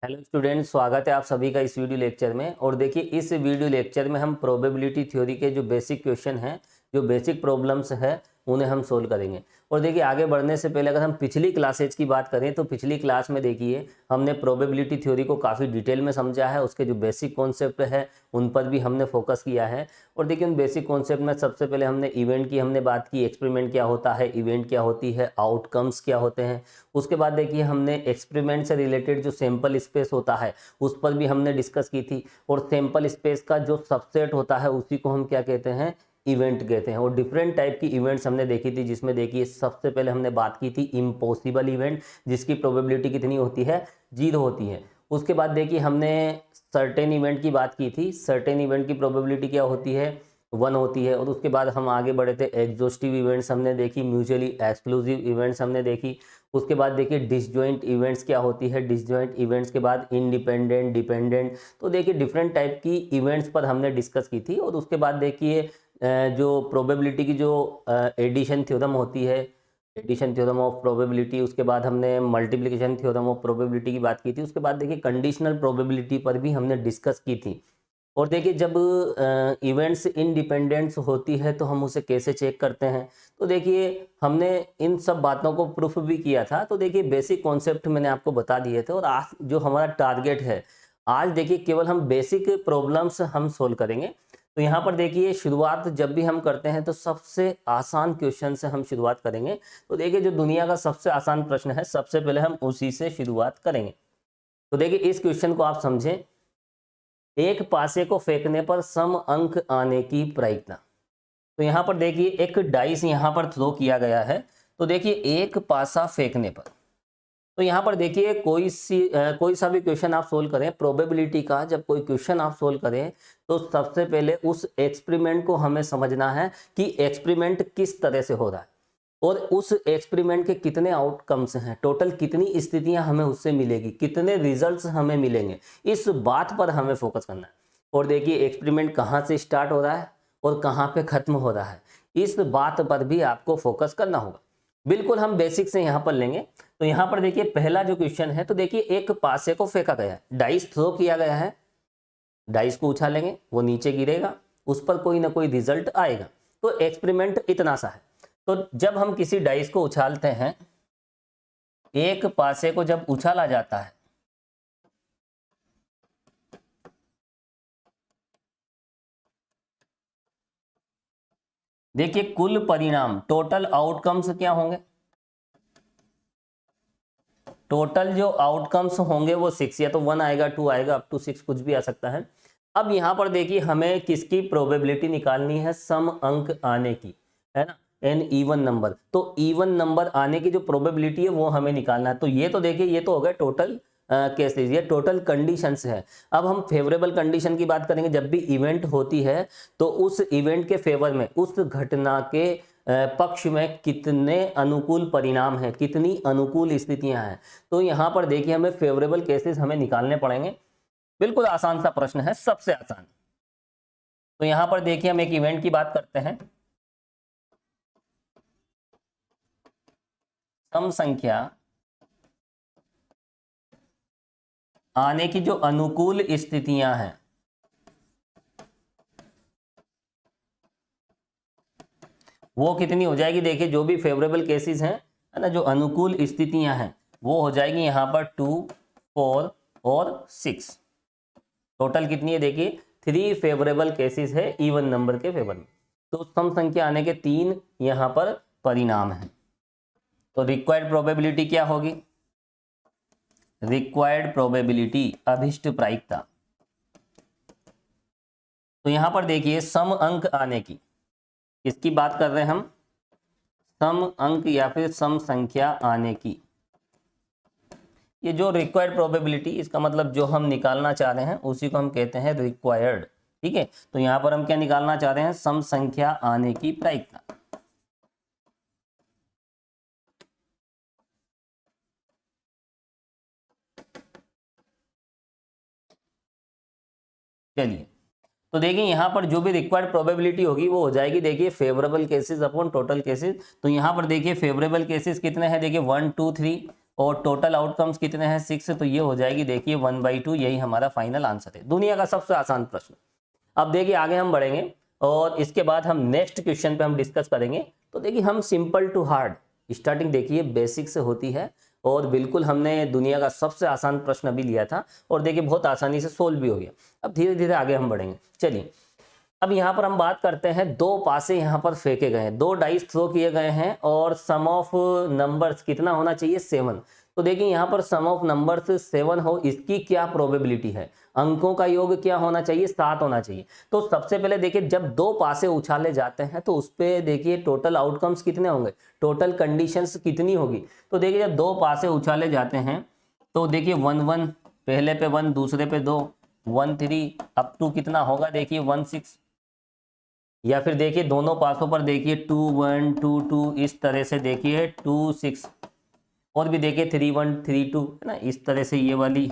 Hello student, स्वागत है आप सभी का इस वीडियो लेक्चर में। और देखिए, इस वीडियो लेक्चर में हम प्रोबेबिलिटी थ्योरी के जो बेसिक क्वेश्चन हैं, जो बेसिक प्रॉब्लम्स है, उन्हें हम सोल्व करेंगे। और देखिए, आगे बढ़ने से पहले अगर हम पिछली क्लासेज की बात करें तो पिछली क्लास में देखिए हमने प्रोबेबिलिटी थ्योरी को काफ़ी डिटेल में समझा है। उसके जो बेसिक कॉन्सेप्ट है उन पर भी हमने फोकस किया है। और देखिए, उन बेसिक कॉन्सेप्ट में सबसे पहले हमने इवेंट की हमने बात की, एक्सपेरिमेंट क्या होता है, इवेंट क्या होती है, आउटकम्स क्या होते हैं। उसके बाद देखिए हमने एक्सपेरिमेंट से रिलेटेड जो सैंपल स्पेस होता है उस पर भी हमने डिस्कस की थी। और सैंपल स्पेस का जो सबसेट होता है उसी को हम क्या कहते हैं, इवेंट कहते हैं। और डिफरेंट टाइप की इवेंट्स हमने देखी थी, जिसमें देखिए सबसे पहले हमने बात की थी इम्पॉसिबल इवेंट, जिसकी प्रोबेबिलिटी कितनी होती है, 0 होती है। उसके बाद देखिए हमने सर्टेन इवेंट की बात की थी, सर्टेन इवेंट की प्रोबेबिलिटी क्या होती है, 1 होती है। और उसके बाद हम आगे बढ़े थे, एग्जॉस्टिव इवेंट्स हमने देखी, म्यूचुअली एक्सक्लूसिव इवेंट्स हमने देखी। उसके बाद देखिए डिसजॉइंट इवेंट्स क्या होती है, डिसजॉइंट इवेंट्स के बाद इंडिपेंडेंट, डिपेंडेंट। तो देखिए डिफरेंट टाइप की इवेंट्स पर हमने डिस्कस की थी। और उसके बाद देखिए जो प्रोबेबिलिटी की जो एडिशन थ्योरम होती है, एडिशन थ्योरम ऑफ प्रोबेबिलिटी, उसके बाद हमने मल्टीप्लिकेशन थ्योरम ऑफ प्रोबेबिलिटी की बात की थी। उसके बाद देखिए कंडीशनल प्रोबेबिलिटी पर भी हमने डिस्कस की थी। और देखिए जब इवेंट्स इंडिपेंडेंट्स होती है तो हम उसे कैसे चेक करते हैं, तो देखिए हमने इन सब बातों को प्रूफ भी किया था। तो देखिए बेसिक कॉन्सेप्ट मैंने आपको बता दिए थे। और आज जो हमारा टारगेट है, आज देखिए केवल हम बेसिक प्रॉब्लम्स हम सोल्व करेंगे। तो यहाँ पर देखिए शुरुआत जब भी हम करते हैं तो सबसे आसान क्वेश्चन से हम शुरुआत करेंगे। तो देखिए जो दुनिया का सबसे आसान प्रश्न है, सबसे पहले हम उसी से शुरुआत करेंगे। तो देखिए इस क्वेश्चन को आप समझें, एक पासे को फेंकने पर सम अंक आने की प्रायिकता। तो यहाँ पर देखिए एक डाइस यहाँ पर थ्रो किया गया है। तो देखिए एक पासा फेंकने पर, तो यहाँ पर देखिए कोई सा भी क्वेश्चन आप सोल्व करें प्रोबेबिलिटी का, जब कोई क्वेश्चन आप सोल्व करें तो सबसे पहले उस एक्सपेरिमेंट को हमें समझना है कि एक्सपेरिमेंट किस तरह से हो रहा है और उस एक्सपेरिमेंट के कितने आउटकम्स हैं, टोटल कितनी स्थितियां हमें उससे मिलेगी, कितने रिजल्ट्स हमें मिलेंगे, इस बात पर हमें फोकस करना है। और देखिए एक्सपेरिमेंट कहाँ से स्टार्ट हो रहा है और कहाँ पे खत्म हो रहा है, इस बात पर भी आपको फोकस करना होगा। बिल्कुल हम बेसिक से यहाँ पर लेंगे। तो यहाँ पर देखिए पहला जो क्वेश्चन है, तो देखिए एक पासे को फेंका गया है, डाइस थ्रो किया गया है, डाइस को उछालेंगे, वो नीचे गिरेगा, उस पर कोई ना कोई रिजल्ट आएगा। तो एक्सपेरिमेंट इतना सा है। तो जब हम किसी डाइस को उछालते हैं, एक पासे को जब उछाला जाता है, देखिए कुल परिणाम, टोटल आउटकम्स क्या होंगे, टोटल जो आउटकम्स होंगे वो 6, या तो 1 आएगा, 2 आएगा, अप टू 6 कुछ भी आ सकता है। अब यहां पर देखिए हमें किसकी प्रोबेबिलिटी निकालनी है, सम अंक आने की, है ना, एन इवन नंबर। तो इवन नंबर आने की जो प्रोबेबिलिटी है वो हमें निकालना है। तो ये तो देखिए ये तो हो गया टोटल केसेस, ये टोटल कंडीशंस है। अब हम फेवरेबल कंडीशन की बात करेंगे। जब भी इवेंट होती है तो उस इवेंट के फेवर में, उस घटना के पक्ष में कितने अनुकूल परिणाम हैं, कितनी अनुकूल स्थितियां हैं। तो यहां पर देखिए हमें फेवरेबल केसेस हमें निकालने पड़ेंगे। बिल्कुल आसान सा प्रश्न है, सबसे आसान। तो यहां पर देखिए हम एक इवेंट की बात करते हैं, सम संख्या आने की जो अनुकूल स्थितियां हैं, वो कितनी हो जाएगी। देखिए जो भी फेवरेबल केसेस हैं, है ना, जो अनुकूल स्थितियां हैं, वो हो जाएगी यहाँ पर 2, 4 और 6। टोटल कितनी है, देखिए 3 फेवरेबल केसेस है इवन नंबर के फेवर में। तो सम संख्या आने के 3 यहाँ पर परिणाम हैं। तो रिक्वायर्ड प्रोबेबिलिटी क्या होगी, रिक्वायर्ड प्रोबेबिलिटी, अभिष्ट प्रायिकता। तो यहां पर देखिए सम अंक आने की, किसकी बात कर रहे हैं हम, सम अंक या फिर सम संख्या आने की। ये जो रिक्वायर्ड प्रोबेबिलिटी, इसका मतलब जो हम निकालना चाह रहे हैं उसी को हम कहते हैं रिक्वायर्ड। ठीक है, तो यहां पर हम क्या निकालना चाह रहे हैं, सम संख्या आने की प्रायिकता। चलिए, तो देखिए यहाँ पर जो भी रिक्वायर्ड प्रोबेबिलिटी होगी वो हो जाएगी, देखिए favourable cases upon total cases. तो यहाँ पर देखिए फेवरेबल केसेस कितने हैं, देखिए 1, 2, 3। और टोटल आउटकम्स कितने हैं 6, तो ये हो जाएगी देखिए 1/2, यही हमारा फाइनल आंसर है। दुनिया का सबसे आसान प्रश्न। अब देखिए आगे हम बढ़ेंगे और इसके बाद हम नेक्स्ट क्वेश्चन पे हम डिस्कस करेंगे। तो देखिए हम सिंपल टू हार्ड, स्टार्टिंग देखिए बेसिक से होती है और बिल्कुल हमने दुनिया का सबसे आसान प्रश्न अभी लिया था और देखिए बहुत आसानी से सोल्व भी हो गया। अब धीरे धीरे आगे हम बढ़ेंगे। चलिए अब यहाँ पर हम बात करते हैं, दो पासे यहाँ पर फेंके गए हैं, 2 डाइस थ्रो किए गए हैं और सम ऑफ नंबर्स कितना होना चाहिए 7। तो देखिए यहाँ पर सम ऑफ नंबर्स 7 हो, इसकी क्या प्रोबेबिलिटी है, अंकों का योग क्या होना चाहिए 7 होना चाहिए। तो सबसे पहले देखिए जब 2 पासे उछाले जाते हैं तो उस पर देखिए टोटल आउटकम्स कितने होंगे, टोटल कंडीशंस कितनी होगी। तो देखिए जब 2 पासे उछाले जाते हैं तो देखिए 1 1, पहले पे 1 दूसरे पे 2, 1 3 अप टू कितना होगा देखिए 1 6, या फिर देखिए दोनों पासों पर देखिए 2 1 2 2, इस तरह से देखिए 2 6, और भी देखिए 3 1 3 2 है ना, इस तरह से ये वाली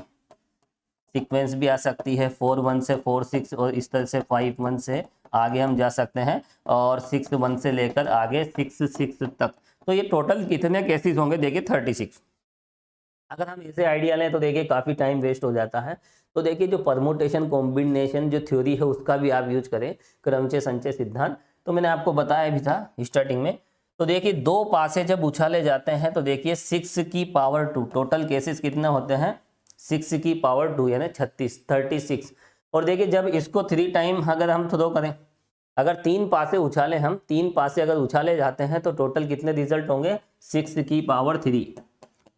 सीक्वेंस भी आ सकती है 4 1 से 4 6, और इस तरह से 5 1 से आगे हम जा सकते हैं और 6 1 से लेकर आगे 6 6 तक। तो ये टोटल कितने केसेस होंगे देखिए 36। अगर हम इसे आइडिया लें तो देखिए काफ़ी टाइम वेस्ट हो जाता है। तो देखिए जो परमुटेशन कॉम्बिनेशन जो थ्योरी है उसका भी आप यूज करें, क्रमचय संचय सिद्धांत, तो मैंने आपको बताया भी था स्टार्टिंग में। तो देखिए 2 पासे जब उछाले जाते हैं तो देखिए 6 की पावर 2, टोटल केसेस कितने होते हैं 6 की पावर 2 यानी 36। और देखिए जब इसको 3 टाइम अगर हम थ्रो करें, अगर 3 पासे उछाले, हम 3 पासे अगर उछाले जाते हैं तो टोटल कितने रिजल्ट होंगे 6 की पावर 3,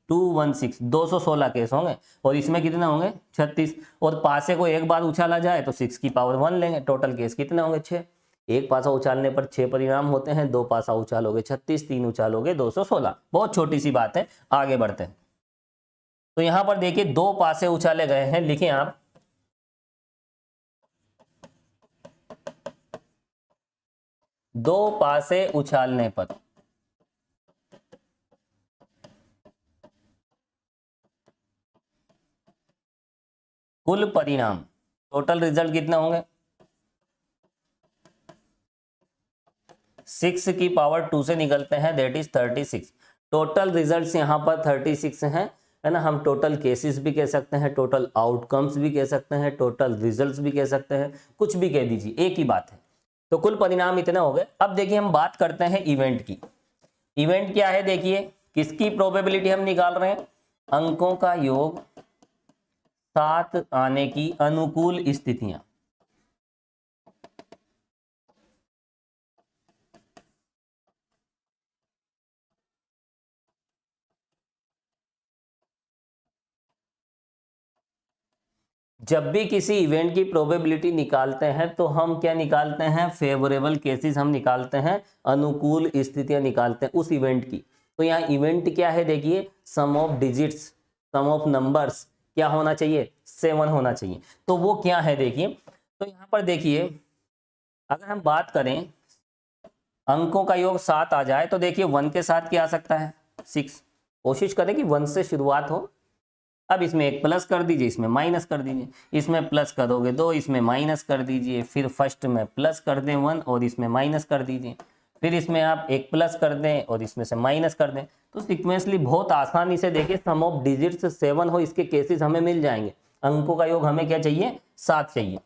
216, 216 केस होंगे। और इसमें कितने होंगे 36, और पासे को एक बार उछाला जाए तो 6 की पावर 1 लेंगे, टोटल केस कितने होंगे 6। एक पासा उछालने पर 6 परिणाम होते हैं, 2 पासा उछालोगे 36, 3 उछालोगे 216। बहुत छोटी सी बात है, आगे बढ़ते हैं। तो यहां पर देखिए 2 पासे उछाले गए हैं, लिखें आप 2 पासे उछालने पर कुल परिणाम, टोटल रिजल्ट कितने होंगे 6 की पावर 2 से निकलते हैं, दैट इज 36। टोटल रिजल्ट्स यहाँ पर 36 हैं, है ना। हम टोटल केसेस भी कह सकते हैं, टोटल आउटकम्स भी कह सकते हैं, टोटल रिजल्ट्स भी कह सकते हैं, कुछ भी कह दीजिए, एक ही बात है। तो कुल परिणाम इतने हो गए। अब देखिए हम बात करते हैं इवेंट की। इवेंट क्या है देखिए, किसकी प्रोबेबिलिटी हम निकाल रहे हैं, अंकों का योग 7 आने की अनुकूल स्थितियां। जब भी किसी इवेंट की प्रोबेबिलिटी निकालते हैं तो हम क्या निकालते हैं, फेवरेबल केसेस हम निकालते हैं, अनुकूल स्थितियां निकालते हैं उस इवेंट की। तो यहाँ इवेंट क्या है देखिए, sum of digits, sum of numbers क्या होना चाहिए 7 होना चाहिए। तो वो क्या है देखिए, तो यहाँ पर देखिए अगर हम बात करें अंकों का योग 7 आ जाए तो देखिए 1 के साथ क्या आ सकता है 6। कोशिश करें कि 1 से शुरुआत हो। अब इसमें एक प्लस कर दीजिए, इसमें माइनस कर दीजिए, इसमें प्लस करोगे 2, इसमें माइनस कर दीजिए, फिर फर्स्ट में प्लस कर दें 1 और इसमें माइनस कर दीजिए, फिर इसमें आप एक प्लस कर दें और इसमें से माइनस कर दें। तो सिक्वेंसली बहुत आसानी से देखिए सम ऑफ डिजिट्स 7 हो, इसके केसेस हमें मिल जाएंगे। अंकों का योग हमें क्या चाहिए 7 चाहिए।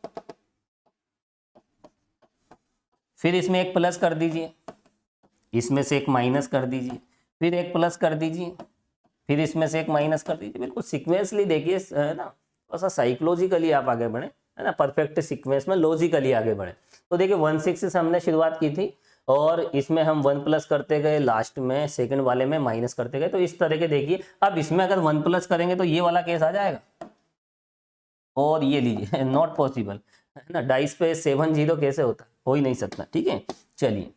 फिर इसमें एक प्लस कर दीजिए, इसमें से एक माइनस कर दीजिए, फिर एक प्लस कर दीजिए, फिर इसमें से एक माइनस कर दीजिए। बिल्कुल सीक्वेंसली देखिए, है ना, थोड़ा सा साइकोलॉजिकली आप आगे बढ़े, है ना, परफेक्ट सीक्वेंस में लॉजिकली आगे बढ़े। तो देखिए 1 6 से हमने शुरुआत की थी और इसमें हम 1 प्लस करते गए, लास्ट में सेकंड वाले में माइनस करते गए। तो इस तरह के देखिए, अब इसमें अगर 1 प्लस करेंगे तो ये वाला केस आ जाएगा और ये लीजिए नॉट पॉसिबल, है ना, डाइस पे 7 0 कैसे होता, हो ही नहीं सकता। ठीक है, चलिए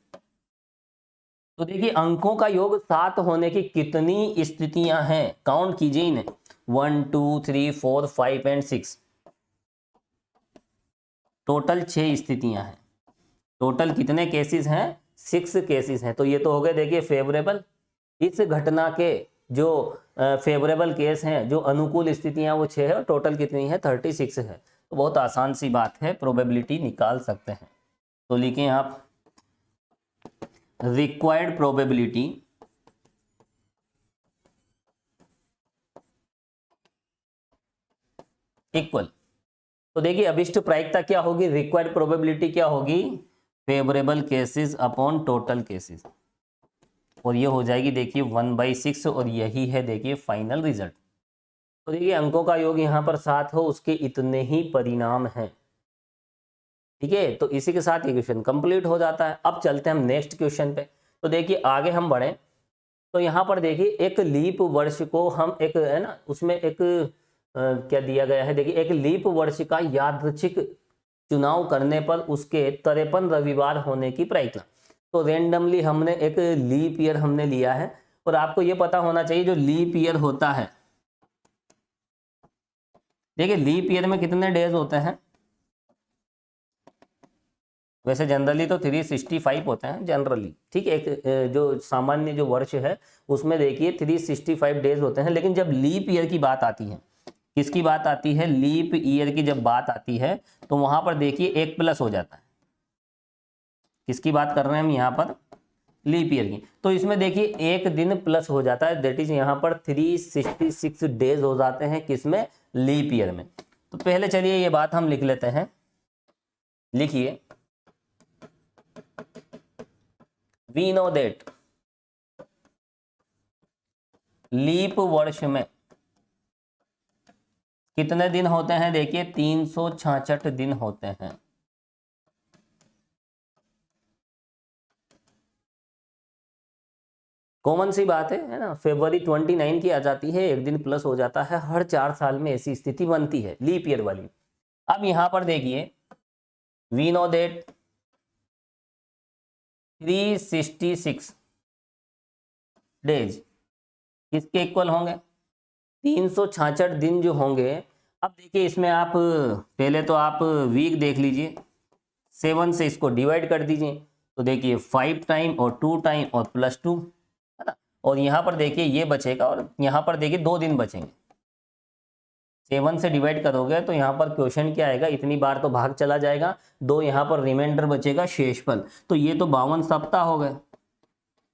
तो देखिए अंकों का योग 7 होने की कितनी स्थितियां हैं, काउंट कीजिए इन्हें, 1 2 3 4 5 एंड 6, टोटल 6 स्थितियां हैं। टोटल कितने केसेस हैं 6 केसेस हैं। तो ये तो हो गए देखिए फेवरेबल, इस घटना के जो फेवरेबल केस हैं, जो अनुकूल स्थितियां वो 6 है, और टोटल कितनी है 36 है। तो बहुत आसान सी बात है, प्रोबेबिलिटी निकाल सकते हैं। तो लिखें आप रिक्वायर्ड प्रोबेबिलिटी इक्वल। तो देखिए अभिष्ट प्रायिकता क्या होगी, रिक्वायर्ड प्रोबेबिलिटी क्या होगी, favourable cases upon total cases, और ये हो जाएगी देखिए 1/6, और यही है देखिए फाइनल रिजल्ट। तो देखिए अंकों का योग यहाँ पर 7 हो, उसके इतने ही परिणाम हैं। ठीक है, तो इसी के साथ ये क्वेश्चन कंप्लीट हो जाता है। अब चलते हैं हम नेक्स्ट क्वेश्चन पे। तो देखिए आगे हम बढ़े, तो यहाँ पर देखिए एक लीप वर्ष को हम एक है ना, उसमें एक क्या दिया गया है, देखिए एक लीप वर्ष का यादृच्छिक चुनाव करने पर उसके 53 रविवार होने की प्रायिकता। तो रेंडमली हमने एक लीप ईयर हमने लिया है, और आपको ये पता होना चाहिए जो लीप ईयर होता है, देखिए लीप ईयर में कितने डेज होते हैं, वैसे जनरली तो 365 होते हैं जनरली। ठीक है, एक जो सामान्य जो वर्ष है उसमें देखिए 365 डेज होते हैं, लेकिन जब लीप ईयर की बात आती है, किसकी बात आती है, लीप ईयर की जब बात आती है, तो वहां पर देखिए एक प्लस हो जाता है। किसकी बात कर रहे हैं हम यहाँ पर, लीप ईयर की। तो इसमें देखिए एक दिन प्लस हो जाता है, दैट इज यहाँ पर 366 डेज हो जाते हैं, किसमें, लीप ईयर में। तो पहले चलिए ये बात हम लिख लेते हैं, लिखिए, वी नो दैट लीप वर्ष में कितने दिन होते हैं, देखिए 366 दिन होते हैं। कॉमन सी बात है ना, फरवरी 29 की आ जाती है, एक दिन प्लस हो जाता है, हर 4 साल में ऐसी स्थिति बनती है लीप ईयर वाली। अब यहां पर देखिए वी नो दैट 366 डेज किसके इक्वल होंगे, 366 दिन जो होंगे। अब देखिए इसमें आप पहले तो आप वीक देख लीजिए, 7 से इसको डिवाइड कर दीजिए, तो देखिए 5 टाइम और 2 टाइम और +2 है ना, और यहाँ पर देखिए ये बचेगा, और यहाँ पर देखिए 2 दिन बचेंगे। 7 से डिवाइड करोगे तो यहाँ पर क्वेश्चन क्या आएगा, इतनी बार तो भाग चला जाएगा, 2 यहाँ पर रिमाइंडर बचेगा शेषफल, तो ये तो 52 सप्ताह हो गए,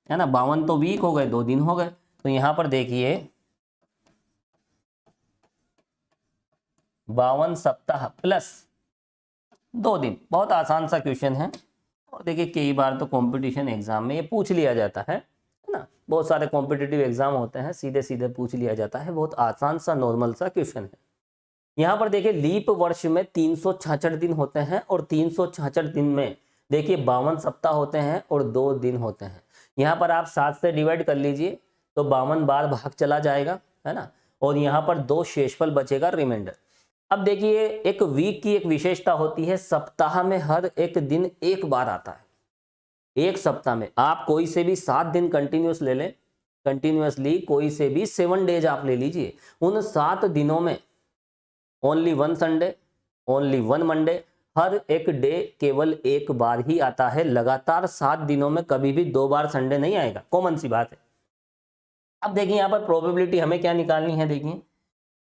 है ना, 52 तो वीक हो गए, 2 दिन हो गए। तो यहाँ पर देखिए 52 सप्ताह प्लस 2 दिन, बहुत आसान सा क्वेश्चन है, और देखिए कई बार तो कंपटीशन एग्जाम में ये पूछ लिया जाता है ना, बहुत सारे कॉम्पिटिटिव एग्जाम होते हैं, सीधे सीधे पूछ लिया जाता है, बहुत आसान सा नॉर्मल सा क्वेश्चन है। यहाँ पर देखिए लीप वर्ष में 366 दिन होते हैं, और 366 दिन में देखिए 52 सप्ताह होते हैं और 2 दिन होते हैं। यहाँ पर आप 7 से डिवाइड कर लीजिए तो 52 बार भाग चला जाएगा, है ना, और यहाँ पर 2 शेषफल बचेगा रिमाइंडर। अब देखिए एक वीक की एक विशेषता होती है, सप्ताह में हर एक दिन एक बार आता है। एक सप्ताह में आप कोई से भी 7 दिन कंटिन्यूस ले लें, कंटिन्यूसली कोई से भी 7 डेज आप ले लीजिए, उन 7 दिनों में ओनली 1 संडे, ओनली 1 मंडे, हर एक डे केवल एक बार ही आता है, लगातार 7 दिनों में कभी भी 2 बार संडे नहीं आएगा, कॉमन सी बात है। अब देखिए यहाँ पर प्रोबेबिलिटी हमें क्या निकालनी है, देखिए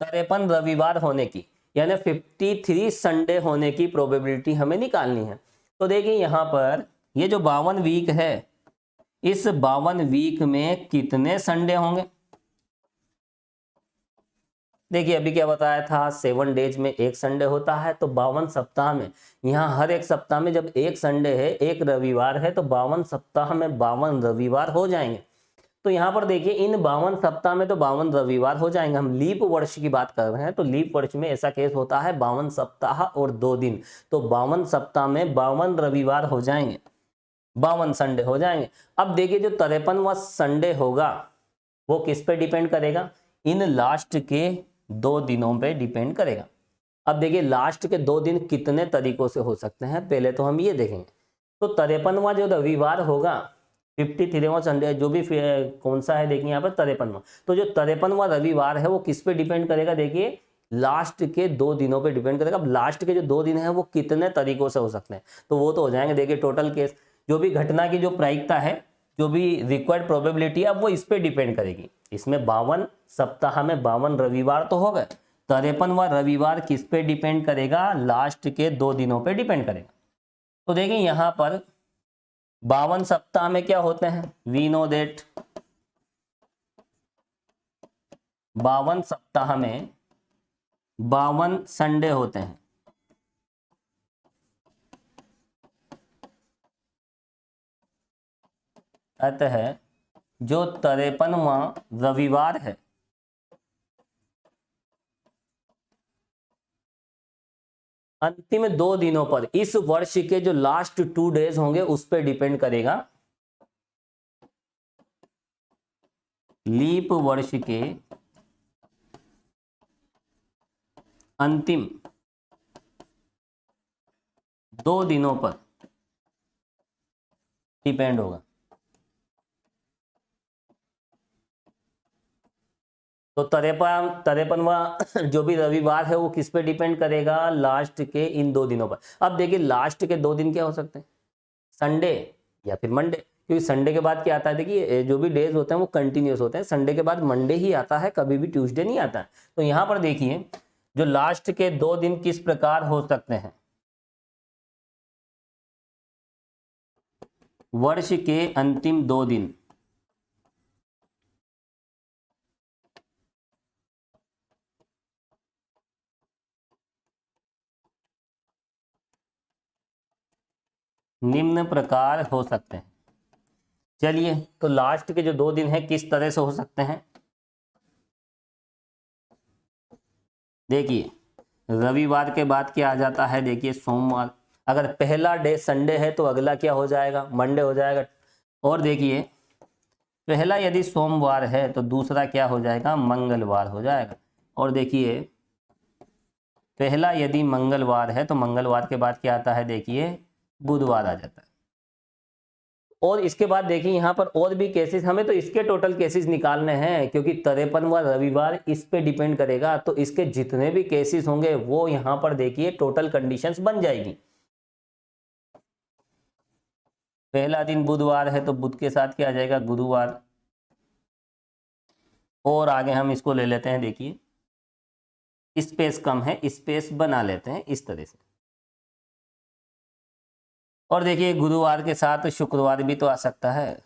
53 रविवार होने की, यानी 53 संडे होने की प्रोबेबिलिटी हमें निकालनी है। तो देखिए यहाँ पर ये जो 52 वीक है, इस 52 वीक में कितने संडे होंगे, देखिए अभी क्या बताया था, 7 डेज में एक संडे होता है, तो 52 सप्ताह में, यहाँ हर एक सप्ताह में जब एक संडे है, एक रविवार है, तो 52 सप्ताह में 52 रविवार हो जाएंगे। तो यहाँ पर देखिए इन 52 सप्ताह में तो 52 रविवार हो जाएंगे। हम लीप वर्ष की बात कर रहे हैं, तो लीप वर्ष में ऐसा केस होता है 52 सप्ताह और 2 दिन, तो 52 सप्ताह में 52 रविवार हो जाएंगे, 52 संडे हो जाएंगे। अब देखिए जो 53वां संडे होगा वो किस पे डिपेंड करेगा, इन लास्ट के 2 दिनों पे डिपेंड करेगा। अब देखिए लास्ट के 2 दिन कितने तरीकों से हो सकते हैं, पहले तो हम ये देखेंगे। तो 53वां जो रविवार होगा, 53वां संडे जो भी कौन सा है, देखिए यहाँ पर 53वां, तो जो 53वां रविवार है वो किस पे डिपेंड करेगा, देखिए लास्ट के 2 दिनों पे डिपेंड करेगा। अब लास्ट के जो 2 दिन है वो कितने तरीकों से हो सकते हैं, तो वो तो हो जाएंगे देखिए टोटल केस, जो भी घटना की जो प्रायिकता है, जो भी रिक्वायर्ड प्रोबेबिलिटी है, वो इस पे डिपेंड करेगी। इसमें 52 सप्ताह में 52 रविवार तो हो गए, 53वां रविवार किस पे डिपेंड करेगा, लास्ट के 2 दिनों पे डिपेंड करेगा। तो देखिए यहाँ पर 52 सप्ताह में क्या होते हैं, वी नो दैट 52 सप्ताह में 52 संडे होते हैं। अतः जो 53वां रविवार है अंतिम 2 दिनों पर, इस वर्ष के जो लास्ट 2 डेज होंगे उस पर डिपेंड करेगा। लीप वर्ष के अंतिम 2 दिनों पर डिपेंड होगा। तो 53वां जो भी रविवार है वो किस पे डिपेंड करेगा, लास्ट के इन 2 दिनों पर। अब देखिए लास्ट के 2 दिन क्या हो सकते हैं, संडे या फिर मंडे, क्योंकि संडे के बाद क्या आता है, देखिए जो भी डेज होते हैं वो कंटिन्यूस होते हैं, संडे के बाद मंडे ही आता है, कभी भी ट्यूसडे नहीं आता है। तो यहाँ पर देखिए जो लास्ट के 2 दिन किस प्रकार हो सकते हैं, वर्ष के अंतिम 2 दिन निम्न प्रकार हो सकते हैं। चलिए तो लास्ट के जो 2 दिन हैं किस तरह से हो सकते हैं, देखिए रविवार के बाद क्या आ जाता है, देखिए सोमवार, अगर पहला डे संडे है तो अगला क्या हो जाएगा, मंडे हो जाएगा। और देखिए पहला यदि सोमवार है तो दूसरा क्या हो जाएगा, मंगलवार हो जाएगा। और देखिए पहला यदि मंगलवार है तो मंगलवार के बाद क्या आता है, देखिए बुधवार आ जाता है। और इसके बाद देखिए यहाँ पर और भी केसेस, हमें तो इसके टोटल केसेस निकालने हैं क्योंकि 53वां रविवार इस पे डिपेंड करेगा, तो इसके जितने भी केसेस होंगे वो यहाँ पर देखिए टोटल कंडीशंस बन जाएगी। पहला दिन बुधवार है तो बुध के साथ क्या आ जाएगा, गुरुवार। और आगे हम इसको ले लेते हैं, देखिए स्पेस कम है, स्पेस बना लेते हैं इस तरह से। और देखिए गुरुवार के साथ शुक्रवार भी तो आ सकता है,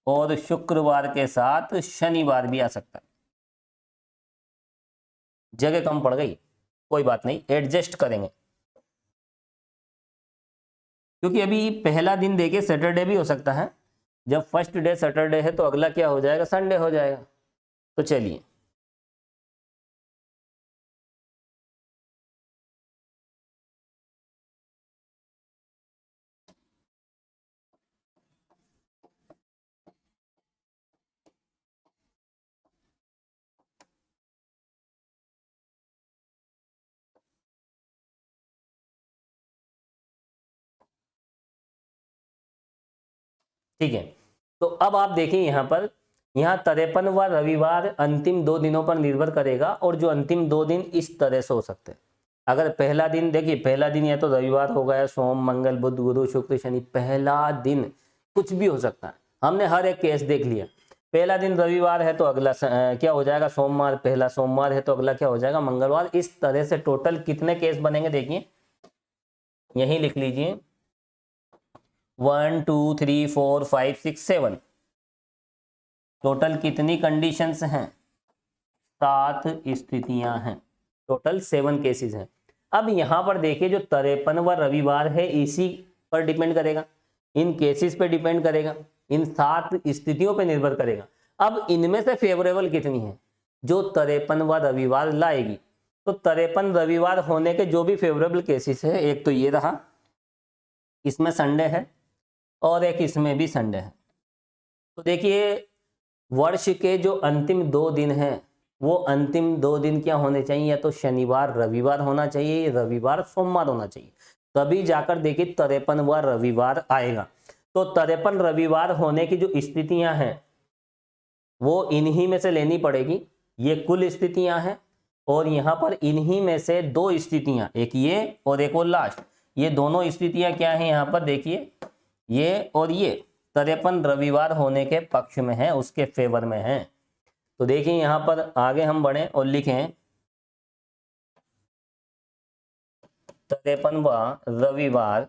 और शुक्रवार के साथ शनिवार भी आ सकता है। जगह कम पड़ गई, कोई बात नहीं, एडजस्ट करेंगे। क्योंकि अभी पहला दिन देखिए सैटरडे भी हो सकता है, जब फर्स्ट डे सैटरडे है तो अगला क्या हो जाएगा, संडे हो जाएगा। तो चलिए ठीक है। तो अब आप देखिए यहाँ पर, यहाँ 53वां रविवार अंतिम 2 दिनों पर निर्भर करेगा, और जो अंतिम 2 दिन इस तरह से हो सकते हैं। अगर पहला दिन देखिए, पहला दिन या तो रविवार हो गया, सोम मंगल बुध गुरु शुक्र शनि, पहला दिन कुछ भी हो सकता है। हमने हर एक केस देख लिया, पहला दिन रविवार है तो अगला क्या हो जाएगा, सोमवार, पहला सोमवार है तो अगला क्या हो जाएगा, मंगलवार। इस तरह से टोटल कितने केस बनेंगे, देखिए यही लिख लीजिए 1 2 3 4 5 6 7, टोटल कितनी कंडीशंस हैं, 7 स्थितियां हैं, टोटल 7 केसेस हैं। अब यहां पर देखिए जो 53वां रविवार है इसी पर डिपेंड करेगा, इन केसेस पे डिपेंड करेगा, इन 7 स्थितियों पे निर्भर करेगा। अब इनमें से फेवरेबल कितनी है जो 53वां रविवार लाएगी। तो 53 रविवार होने के जो भी फेवरेबल केसेस है, एक तो ये रहा, इसमें संडे है, और एक इसमें भी संडे है। तो देखिए वर्ष के जो अंतिम 2 दिन हैं वो अंतिम 2 दिन क्या होने चाहिए, या तो शनिवार रविवार होना चाहिए, रविवार सोमवार होना चाहिए, तभी जाकर देखिए 53वां रविवार आएगा। तो 53 रविवार होने की जो स्थितियां हैं वो इन्हीं में से लेनी पड़ेगी, ये कुल स्थितियां हैं, और यहाँ पर इन्हीं में से 2 स्थितियां, एक ये और एक वो लास्ट, ये दोनों स्थितियां क्या है यहाँ पर देखिए, ये और ये 53 रविवार होने के पक्ष में है, उसके फेवर में है। तो देखिए यहाँ पर आगे हम बढ़े और लिखें 53वां रविवार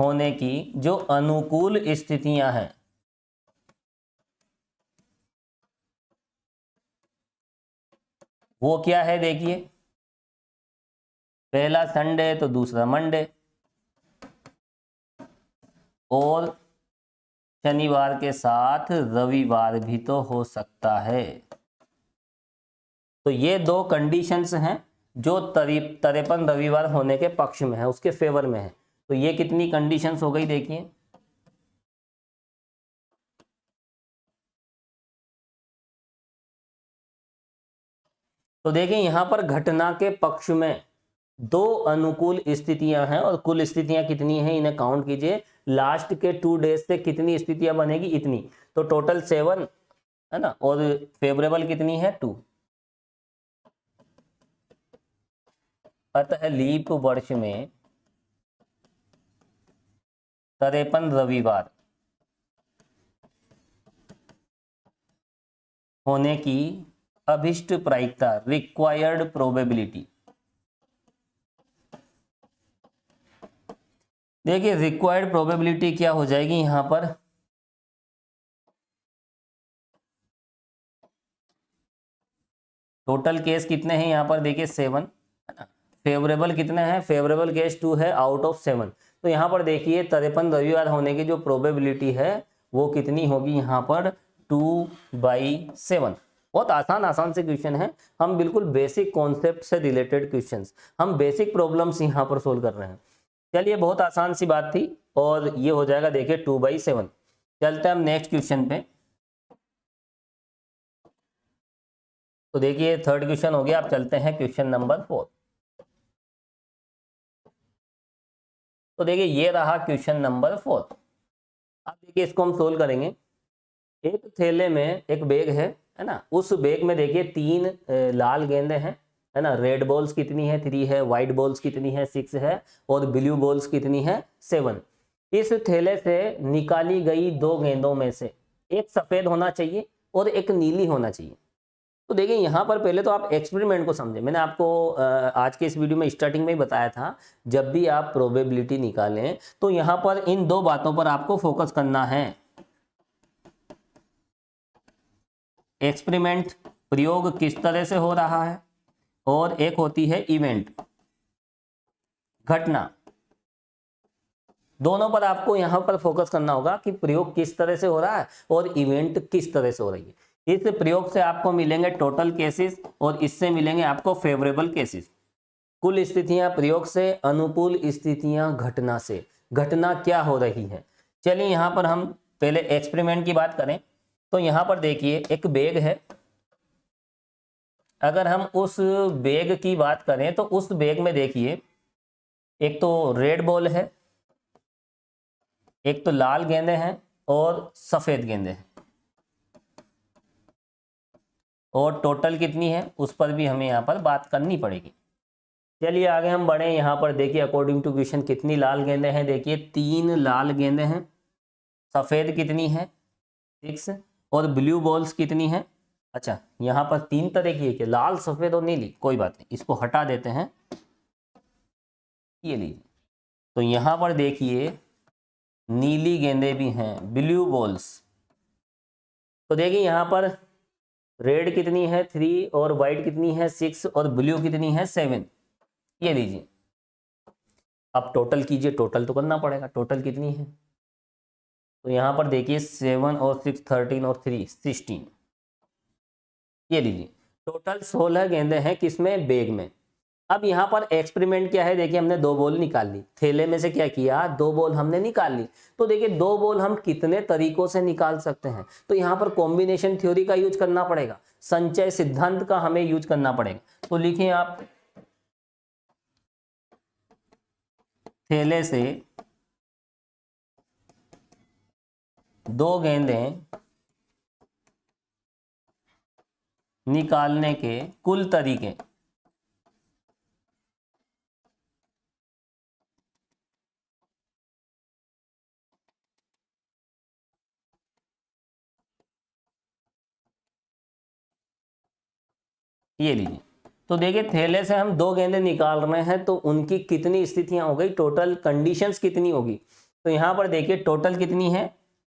होने की जो अनुकूल स्थितियां हैं, वो क्या है देखिए, पहला संडे तो दूसरा मंडे, और शनिवार के साथ रविवार भी तो हो सकता है। तो ये दो कंडीशंस हैं जो 53 रविवार होने के पक्ष में है, उसके फेवर में है। तो ये कितनी कंडीशंस हो गई देखिए, तो देखिए यहां पर घटना के पक्ष में दो अनुकूल स्थितियां हैं और कुल स्थितियां कितनी हैं इन्हें काउंट कीजिए। लास्ट के 2 डेज से कितनी स्थितियां बनेगी, इतनी, तो टोटल 7 है ना, और फेवरेबल कितनी है 2। अतः लीप वर्ष में 53 रविवार होने की अभिष्ट प्रायिकता, रिक्वायर्ड प्रोबेबिलिटी, देखिए रिक्वायर्ड प्रोबेबिलिटी क्या हो जाएगी यहां पर, टोटल केस कितने हैं यहां पर देखिए 7 है ना, फेवरेबल कितने हैं, फेवरेबल केस 2 है आउट ऑफ 7। तो यहां पर देखिए 53 रविवार होने की जो प्रोबेबिलिटी है वो कितनी होगी यहाँ पर 2/7। बहुत आसान आसान से क्वेश्चन है, हम बिल्कुल बेसिक कॉन्सेप्ट से रिलेटेड क्वेश्चंस, हम बेसिक प्रॉब्लम्स यहाँ पर सोल्व कर रहे हैं। चलिए बहुत आसान सी बात थी, और ये हो जाएगा देखिए 2/7। चलते हैं हम नेक्स्ट क्वेश्चन पे। तो देखिए थर्ड क्वेश्चन हो गया, अब चलते हैं क्वेश्चन नंबर 4। तो देखिए ये रहा क्वेश्चन नंबर 4। अब देखिए इसको हम सोल्व करेंगे। एक थैले में एक बैग है ना, उस बैग में देखिए 3 लाल गेंदे हैं, है ना, रेड बॉल्स कितनी है 3 है, व्हाइट बॉल्स कितनी है 6 है, और ब्लू बॉल्स कितनी है 7। इस थैले से निकाली गई 2 गेंदों में से एक सफेद होना चाहिए और एक नीली होना चाहिए। तो देखिए यहाँ पर पहले तो आप एक्सपेरिमेंट को समझें। मैंने आपको आज के इस वीडियो में स्टार्टिंग में ही बताया था, जब भी आप प्रोबेबिलिटी निकालें तो यहाँ पर इन 2 बातों पर आपको फोकस करना है। एक्सपेरिमेंट, प्रयोग किस तरह से हो रहा है, और एक होती है इवेंट, घटना। दोनों पर आपको यहां पर फोकस करना होगा कि प्रयोग किस तरह से हो रहा है और इवेंट किस तरह से हो रही है। इस प्रयोग से आपको मिलेंगे टोटल केसेस और इससे मिलेंगे आपको फेवरेबल केसेस। कुल स्थितियां प्रयोग से, अनुकूल स्थितियां घटना से। घटना क्या हो रही है, चलिए यहां पर हम पहले एक्सपेरिमेंट की बात करें। तो यहां पर देखिए एक बैग है, अगर हम उस बैग की बात करें तो उस बैग में देखिए एक तो रेड बॉल है, एक तो लाल गेंदे हैं और सफेद गेंदे हैं, और टोटल कितनी है उस पर भी हमें यहाँ पर बात करनी पड़ेगी। चलिए आगे हम बढ़े। यहाँ पर देखिए अकॉर्डिंग टू क्वेश्चन कितनी लाल गेंदे हैं, देखिए 3 लाल गेंदे हैं, सफेद कितनी है 6, और ब्लू बॉल्स कितनी है। अच्छा यहाँ पर 3 तरह की है कि लाल सफेद और नीली, कोई बात नहीं, इसको हटा देते हैं, ये लीजिए। तो यहाँ पर देखिए नीली गेंदे भी हैं, ब्लू बॉल्स। तो देखिए यहाँ पर रेड कितनी है 3, और व्हाइट कितनी है 6, और ब्लू कितनी है 7, ये लीजिए। अब टोटल कीजिए, टोटल तो करना पड़ेगा, टोटल कितनी है। तो यहाँ पर देखिए 7 और 6 13 और 3 16, ये लीजिए टोटल 16 गेंदे हैं किसमें, बैग में। अब यहाँ पर एक्सपेरिमेंट क्या है, देखिए हमने 2 बॉल निकाल ली थैले में से, क्या किया 2 बॉल हमने निकाल ली। तो देखिए 2 बॉल हम कितने तरीकों से निकाल सकते हैं, तो यहाँ पर कॉम्बिनेशन थ्योरी का यूज करना पड़ेगा, संचय सिद्धांत का हमें यूज करना पड़ेगा। तो लिखिए आप, थैले से 2 गेंदें निकालने के कुल तरीके। ये लीजिए, तो देखिए थैले से हम 2 गेंदें निकाल रहे हैं तो उनकी कितनी स्थितियां हो गई, टोटल कंडीशंस कितनी होगी। तो यहाँ पर देखिए टोटल कितनी है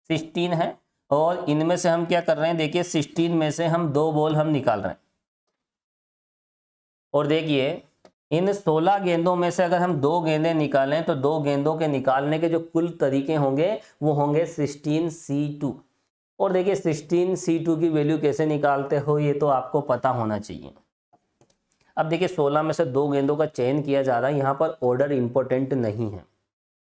16 है, और इनमें से हम क्या कर रहे हैं, देखिए 16 में से हम 2 बॉल हम निकाल रहे हैं। और देखिए इन 16 गेंदों में से अगर हम 2 गेंदें निकालें तो 2 गेंदों के निकालने के जो कुल तरीके होंगे वो होंगे 16C2। और देखिए 16C2 की वैल्यू कैसे निकालते हो ये तो आपको पता होना चाहिए। अब देखिए 16 में से 2 गेंदों का चयन किया जा रहा है, यहाँ पर ऑर्डर इंपॉर्टेंट नहीं है,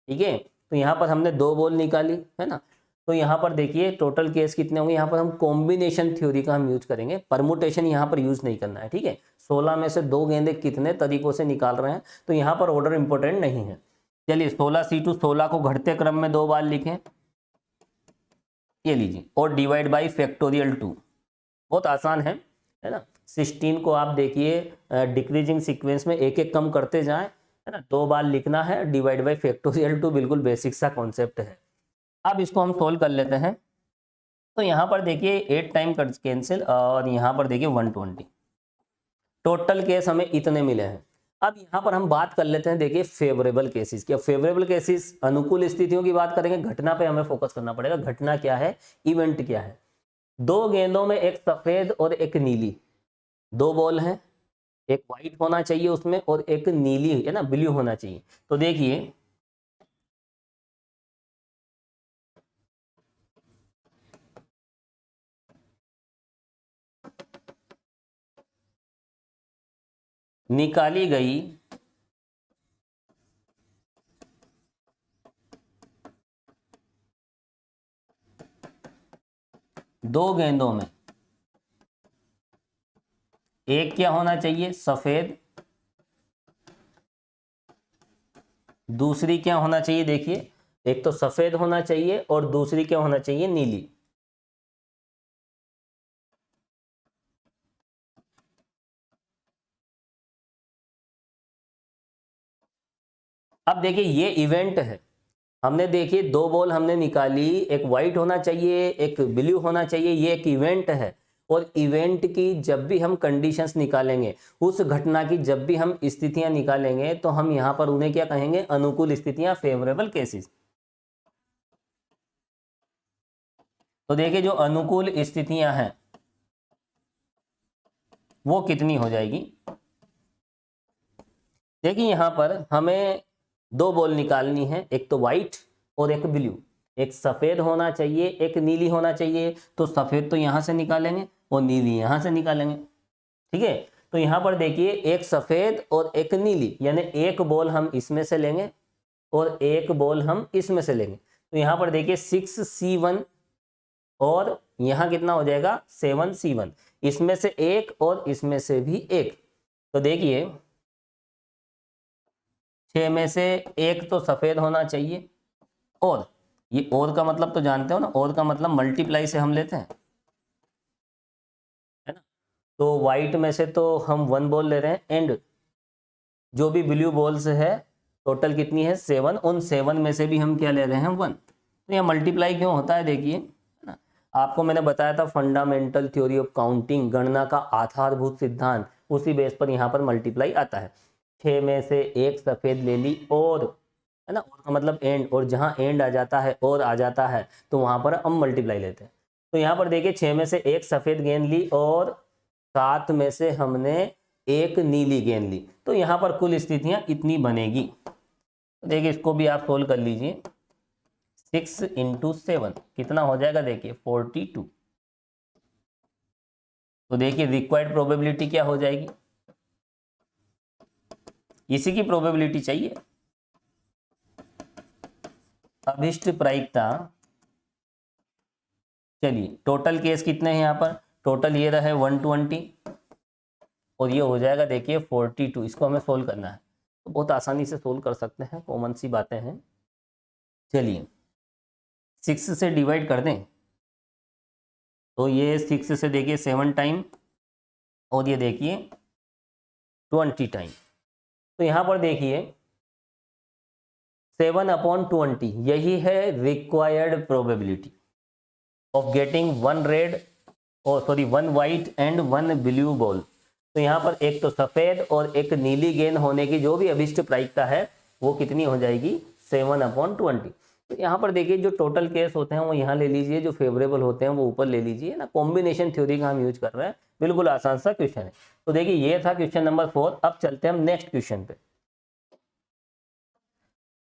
ठीक है। तो यहाँ पर हमने 2 बॉल निकाली है ना, तो यहाँ पर देखिए टोटल केस कितने होंगे, यहाँ पर हम कॉम्बिनेशन थ्योरी का हम यूज करेंगे, परमुटेशन यहाँ पर यूज नहीं करना है, ठीक है। 16 में से 2 गेंदे कितने तरीकों से निकाल रहे हैं, तो यहाँ पर ऑर्डर इंपॉर्टेंट नहीं है। चलिए 16C2 16 को घटते क्रम में 2 बार लिखें, ये लीजिए, और डिवाइड बाई फैक्टोरियल 2। बहुत आसान है ना। 16 को आप देखिए डिक्रीजिंग सीक्वेंस में एक एक कम करते जाएं, है ना, 2 बार लिखना है, डिवाइड बाई फैक्टोरियल 2 बिल्कुल बेसिक सा कॉन्सेप्ट है। अब इसको हम सोल्व कर लेते हैं। तो यहाँ पर देखिए 8 टाइम कैंसिल, और यहाँ पर देखिए 120। टोटल केस हमें इतने मिले हैं। अब यहाँ पर हम बात कर लेते हैं देखिए फेवरेबल केसेस की। फेवरेबल केसेस अनुकूल स्थितियों की बात करेंगे, घटना पे हमें फोकस करना पड़ेगा। घटना क्या है, इवेंट क्या है। 2 गेंदों में एक सफेद और एक नीली, 2 बॉल हैं, एक व्हाइट होना चाहिए उसमें और एक नीली है ना, ब्लू होना चाहिए। तो देखिए निकाली गई 2 गेंदों में एक क्या होना चाहिए, सफेद, दूसरी क्या होना चाहिए, देखिए एक तो सफेद होना चाहिए और दूसरी क्या होना चाहिए, नीली। अब देखिए ये इवेंट है, हमने देखिए 2 बॉल हमने निकाली, एक व्हाइट होना चाहिए एक ब्लू होना चाहिए, ये एक इवेंट है। और इवेंट की जब भी हम कंडीशंस निकालेंगे, उस घटना की जब भी हम स्थितियां निकालेंगे, तो हम यहां पर उन्हें क्या कहेंगे, अनुकूल स्थितियां, फेवरेबल केसेस। तो देखिए जो अनुकूल स्थितियां हैं वो कितनी हो जाएगी, देखिए यहां पर हमें 2 बॉल निकालनी है, एक तो व्हाइट और एक ब्लू। एक सफेद होना चाहिए एक नीली होना चाहिए, तो सफेद तो यहां से निकालेंगे और नीली यहां से निकालेंगे, ठीक है। तो यहां पर देखिए एक सफेद और एक नीली, यानी एक बॉल हम इसमें से लेंगे और एक बॉल हम इसमें से लेंगे। तो यहां पर देखिए 6C1 और यहां कितना हो जाएगा 7C1, इसमें से एक और इसमें से भी एक। तो देखिए 6 में से एक तो सफेद होना चाहिए, और ये और का मतलब तो जानते हो ना, और का मतलब मल्टीप्लाई से हम लेते हैं, है ना। तो व्हाइट में से तो हम 1 बॉल ले रहे हैं, एंड जो भी ब्लू बॉल्स है टोटल कितनी है 7, उन 7 में से भी हम क्या ले रहे हैं 1। तो यह मल्टीप्लाई क्यों होता है, देखिए, है ना। आपको मैंने बताया था फंडामेंटल थ्योरी ऑफ काउंटिंग, गणना का आधारभूत सिद्धांत, उसी बेस पर यहाँ पर मल्टीप्लाई आता है। 6 में से एक सफेद ले ली, और है ना, और का मतलब एंड, और जहाँ एंड आ जाता है और आ जाता है तो वहाँ पर हम मल्टीप्लाई लेते हैं। तो यहाँ पर देखिए 6 में से एक सफेद गेंद ली और 7 में से हमने एक नीली गेंद ली, तो यहाँ पर कुल स्थितियाँ इतनी बनेगी। तो देखिए इसको भी आप सोल्व कर लीजिए, 6 × 7 कितना हो जाएगा, देखिए 42। तो देखिए रिक्वायर्ड प्रोबेबिलिटी क्या हो जाएगी, इसी की प्रोबेबिलिटी चाहिए, अभिष्ट प्रायिकता। चलिए टोटल केस कितने हैं यहाँ पर, टोटल ये रहे 120 और ये हो जाएगा देखिए 42। इसको हमें सोल्व करना है, तो बहुत आसानी से सोल्व कर सकते हैं, कॉमन सी बातें हैं। चलिए 6 से डिवाइड कर दें, तो ये 6 से देखिए 7 टाइम, और ये देखिए 20 टाइम। तो यहाँ पर देखिए 7/20 यही है required probability of getting 1 red और 1 वाइट एंड 1 ब्लू बॉल। तो यहाँ पर एक तो सफेद और एक नीली गेंद होने की जो भी अभिष्ट प्रायिकता है वो कितनी हो जाएगी 7/20। तो यहाँ पर देखिए जो टोटल केस होते हैं वो यहाँ ले लीजिए, जो फेवरेबल होते हैं वो ऊपर ले लीजिए ना। कॉम्बिनेशन थ्योरी का हम यूज कर रहे हैं, बिल्कुल आसान सा क्वेश्चन है। तो देखिए ये था क्वेश्चन नंबर 4। अब चलते हैं हम नेक्स्ट क्वेश्चन पे।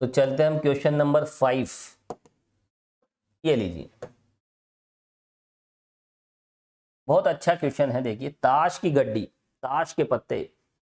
तो चलते हैं हम क्वेश्चन नंबर 5। ये लीजिए, बहुत अच्छा क्वेश्चन है। देखिए ताश की गड्डी, ताश के पत्ते,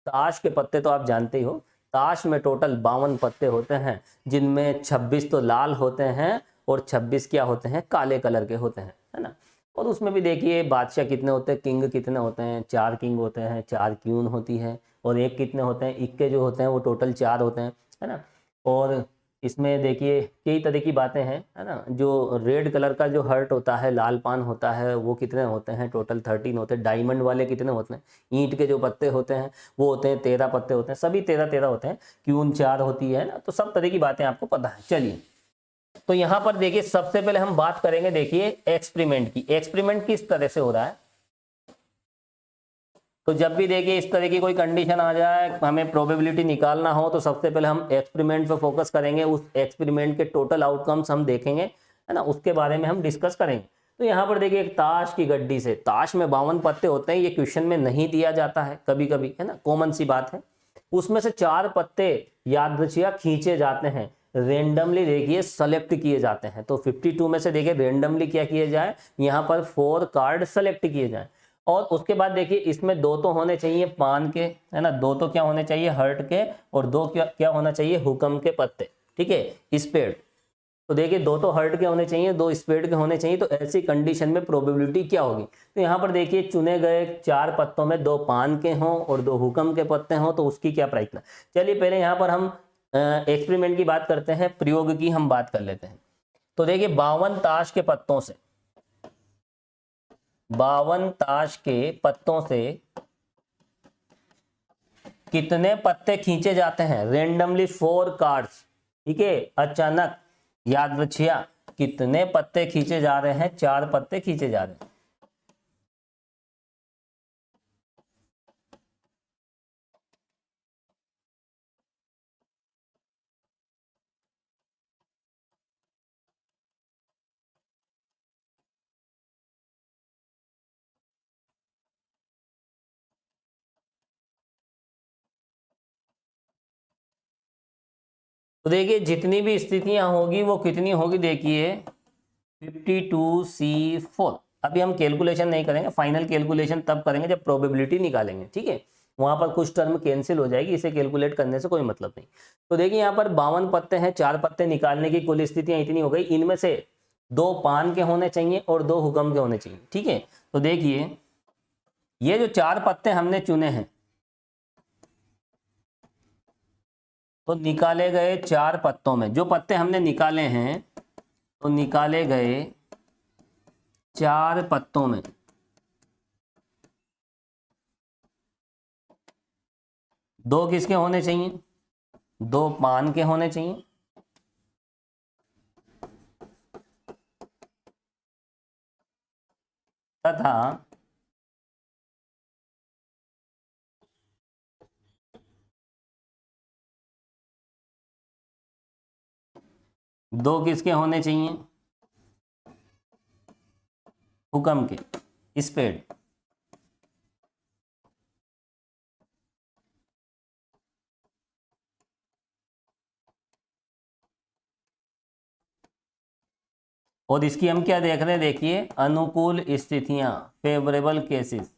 ताश के पत्ते तो आप जानते ही हो, ताश में टोटल 52 पत्ते होते हैं, जिनमें 26 तो लाल होते हैं और 26 क्या होते हैं, काले कलर के होते हैं, है ना। और उसमें भी देखिए बादशाह कितने होते हैं, किंग कितने होते हैं, 4 किंग होते हैं, 4 क्वीन होती है, और एक कितने होते हैं, इक्के जो होते हैं वो टोटल 4 होते हैं, है ना। और इसमें देखिए कई तरह की बातें हैं, है ना। जो रेड कलर का जो हर्ट होता है, लाल पान होता है, वो कितने होते हैं, टोटल 13 होते हैं। डायमंड वाले कितने होते हैं, ईंट के जो पत्ते होते हैं वो होते हैं 13 पत्ते होते हैं, सभी 13 होते हैं। क्यून 4 होती है ना। तो सब तरह की बातें आपको पता है। चलिए, तो यहाँ पर देखिए सबसे पहले हम बात करेंगे देखिए एक्सपेरिमेंट की। एक्सपेरिमेंट किस तरह से हो रहा है, तो जब भी देखिए इस तरह की कोई कंडीशन आ जाए, हमें प्रोबेबिलिटी निकालना हो, तो सबसे पहले हम एक्सपेरिमेंट पे फोकस करेंगे। उस एक्सपेरिमेंट के टोटल आउटकम्स हम देखेंगे, है ना, उसके बारे में हम डिस्कस करेंगे। तो यहाँ पर देखिए एक ताश की गड्डी से, ताश में 52 पत्ते होते हैं, ये क्वेश्चन में नहीं दिया जाता है कभी कभी, है ना, कॉमन सी बात है। उसमें से 4 पत्ते यादृच्छिक खींचे जाते हैं, रेंडमली देखिए सेलेक्ट किए जाते हैं। तो 52 में से देखिए रेंडमली क्या किए जाए, यहाँ पर 4 कार्ड सेलेक्ट किए जाए। और उसके बाद देखिए इसमें 2 तो होने चाहिए पान के, है ना, 2 तो क्या होने चाहिए, हर्ट के, और 2 क्या होना चाहिए, हुक्म के पत्ते, ठीक है, स्पेड। तो देखिए 2 तो हर्ट के होने चाहिए, 2 स्पेड के होने चाहिए। तो ऐसी कंडीशन में प्रोबेबिलिटी क्या होगी, तो यहाँ पर देखिए चुने गए 4 पत्तों में 2 पान के हों और 2 हुक्म के पत्ते हों, तो उसकी क्या प्राइस ना। चलिए पहले यहाँ पर हम एक्सपेरिमेंट की बात करते हैं, प्रयोग की हम बात कर लेते हैं। तो देखिए 52 ताश के पत्तों से, 52 ताश के पत्तों से कितने पत्ते खींचे जाते हैं, रेंडमली 4 कार्ड्स, ठीक है, अचानक यादृच्छिक कितने पत्ते खींचे जा रहे हैं, 4 पत्ते खींचे जा रहे हैं। तो देखिए जितनी भी स्थितियां होगी वो कितनी होगी, देखिए 52C4। अभी हम कैलकुलेशन नहीं करेंगे, फाइनल कैलकुलेशन तब करेंगे जब प्रोबेबिलिटी निकालेंगे, ठीक है। वहां पर कुछ टर्म कैंसिल हो जाएगी, इसे कैलकुलेट करने से कोई मतलब नहीं। तो देखिए यहाँ पर 52 पत्ते हैं, 4 पत्ते निकालने की कुल स्थितियां इतनी हो गई। इनमें से 2 पान के होने चाहिए और 2 हुक्म के होने चाहिए, ठीक है। तो देखिए ये जो 4 पत्ते हमने चुने हैं, तो निकाले गए 4 पत्तों में, जो पत्ते हमने निकाले हैं, तो निकाले गए 4 पत्तों में 2 किसके होने चाहिए, 2 पान के होने चाहिए, तथा 2 किसके होने चाहिए, हुक्म के, स्पेड। और इसकी हम क्या देख रहे हैं, देखिए अनुकूल स्थितियां, फेवरेबल केसेस।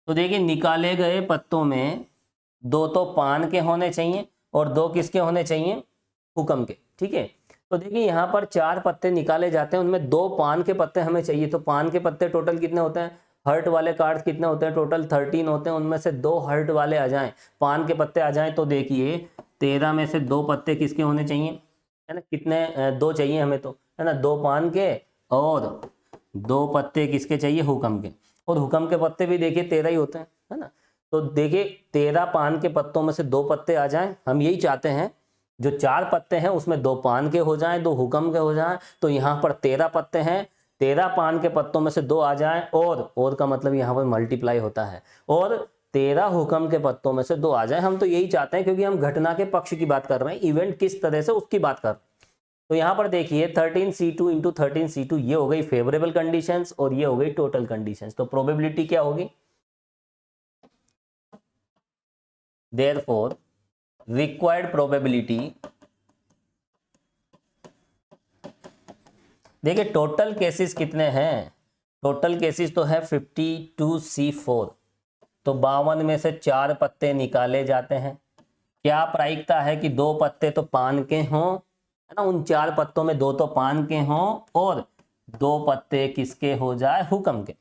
तो देखिए निकाले गए पत्तों में 2 तो पान के होने चाहिए और 2 किसके होने चाहिए, हुक्म के, ठीक है। तो देखिए यहाँ पर 4 पत्ते निकाले जाते हैं, उनमें 2 पान के पत्ते हमें चाहिए। तो पान के पत्ते टोटल कितने होते हैं, हर्ट वाले कार्ड्स कितने होते हैं, टोटल 13 होते हैं। उनमें से 2 हर्ट वाले आ जाएं, पान के पत्ते आ जाएं, तो देखिए 13 में से 2 पत्ते किसके होने चाहिए, है ना, कितने 2 चाहिए हमें, तो है ना, 2 पान के और 2 पत्ते किसके चाहिए, हुक्म के। और हुक्म के पत्ते भी देखिए 13 ही होते हैं, है ना। तो देखिए 13 पान के पत्तों में से 2 पत्ते आ जाएं, हम यही चाहते हैं। जो 4 पत्ते हैं उसमें 2 पान के हो जाएं, 2 हुक्म के हो जाएं। तो यहाँ पर 13 पत्ते हैं, 13 पान के पत्तों में से 2 आ जाएं, और का मतलब यहाँ पर मल्टीप्लाई होता है, और 13 हुक्म के पत्तों में से 2 आ जाए। हम तो यही चाहते हैं, क्योंकि हम घटना के पक्ष की बात कर रहे हैं, इवेंट किस तरह से उसकी बात कर रहे हैं। तो यहाँ पर देखिए 13C2 इंटू 13C2, ये हो गई फेवरेबल कंडीशंस और ये हो गई टोटल कंडीशंस। तो प्रोबेबिलिटी क्या होगी, देयरफॉर रिक्वायर्ड प्रोबेबिलिटी, देखिए टोटल केसेस कितने हैं, टोटल केसेस तो है 52C4, तो 52 में से 4 पत्ते निकाले जाते हैं। क्या प्रायिकता है कि 2 पत्ते तो पान के हों, है ना, उन 4 पत्तों में 2 तो पान के हों और 2 पत्ते किसके हो जाए, हुक्म के।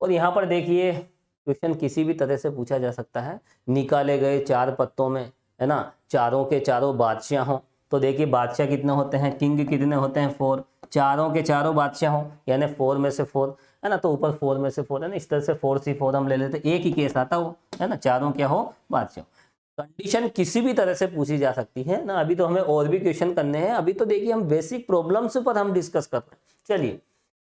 और यहाँ पर देखिए क्वेश्चन किसी भी तरह से पूछा जा सकता है, निकाले गए 4 पत्तों में, है ना, चारों के चारों बादशाह हों, तो देखिए बादशाह कितने होते हैं, किंग कितने होते हैं 4, चारों के चारों बादशाह हों यानी 4 में से 4, है ना, तो ऊपर 4 में से 4 है ना, इस तरह से 4C4 हम ले लेते, एक ही केस आता हो, है ना, चारों क्या हो, बादशाह। कंडीशन किसी भी तरह से पूछी जा सकती है ना। अभी तो हमें और भी क्वेश्चन करने हैं, अभी तो देखिए हम बेसिक प्रॉब्लम्स पर हम डिस्कस कर रहे हैं। चलिए,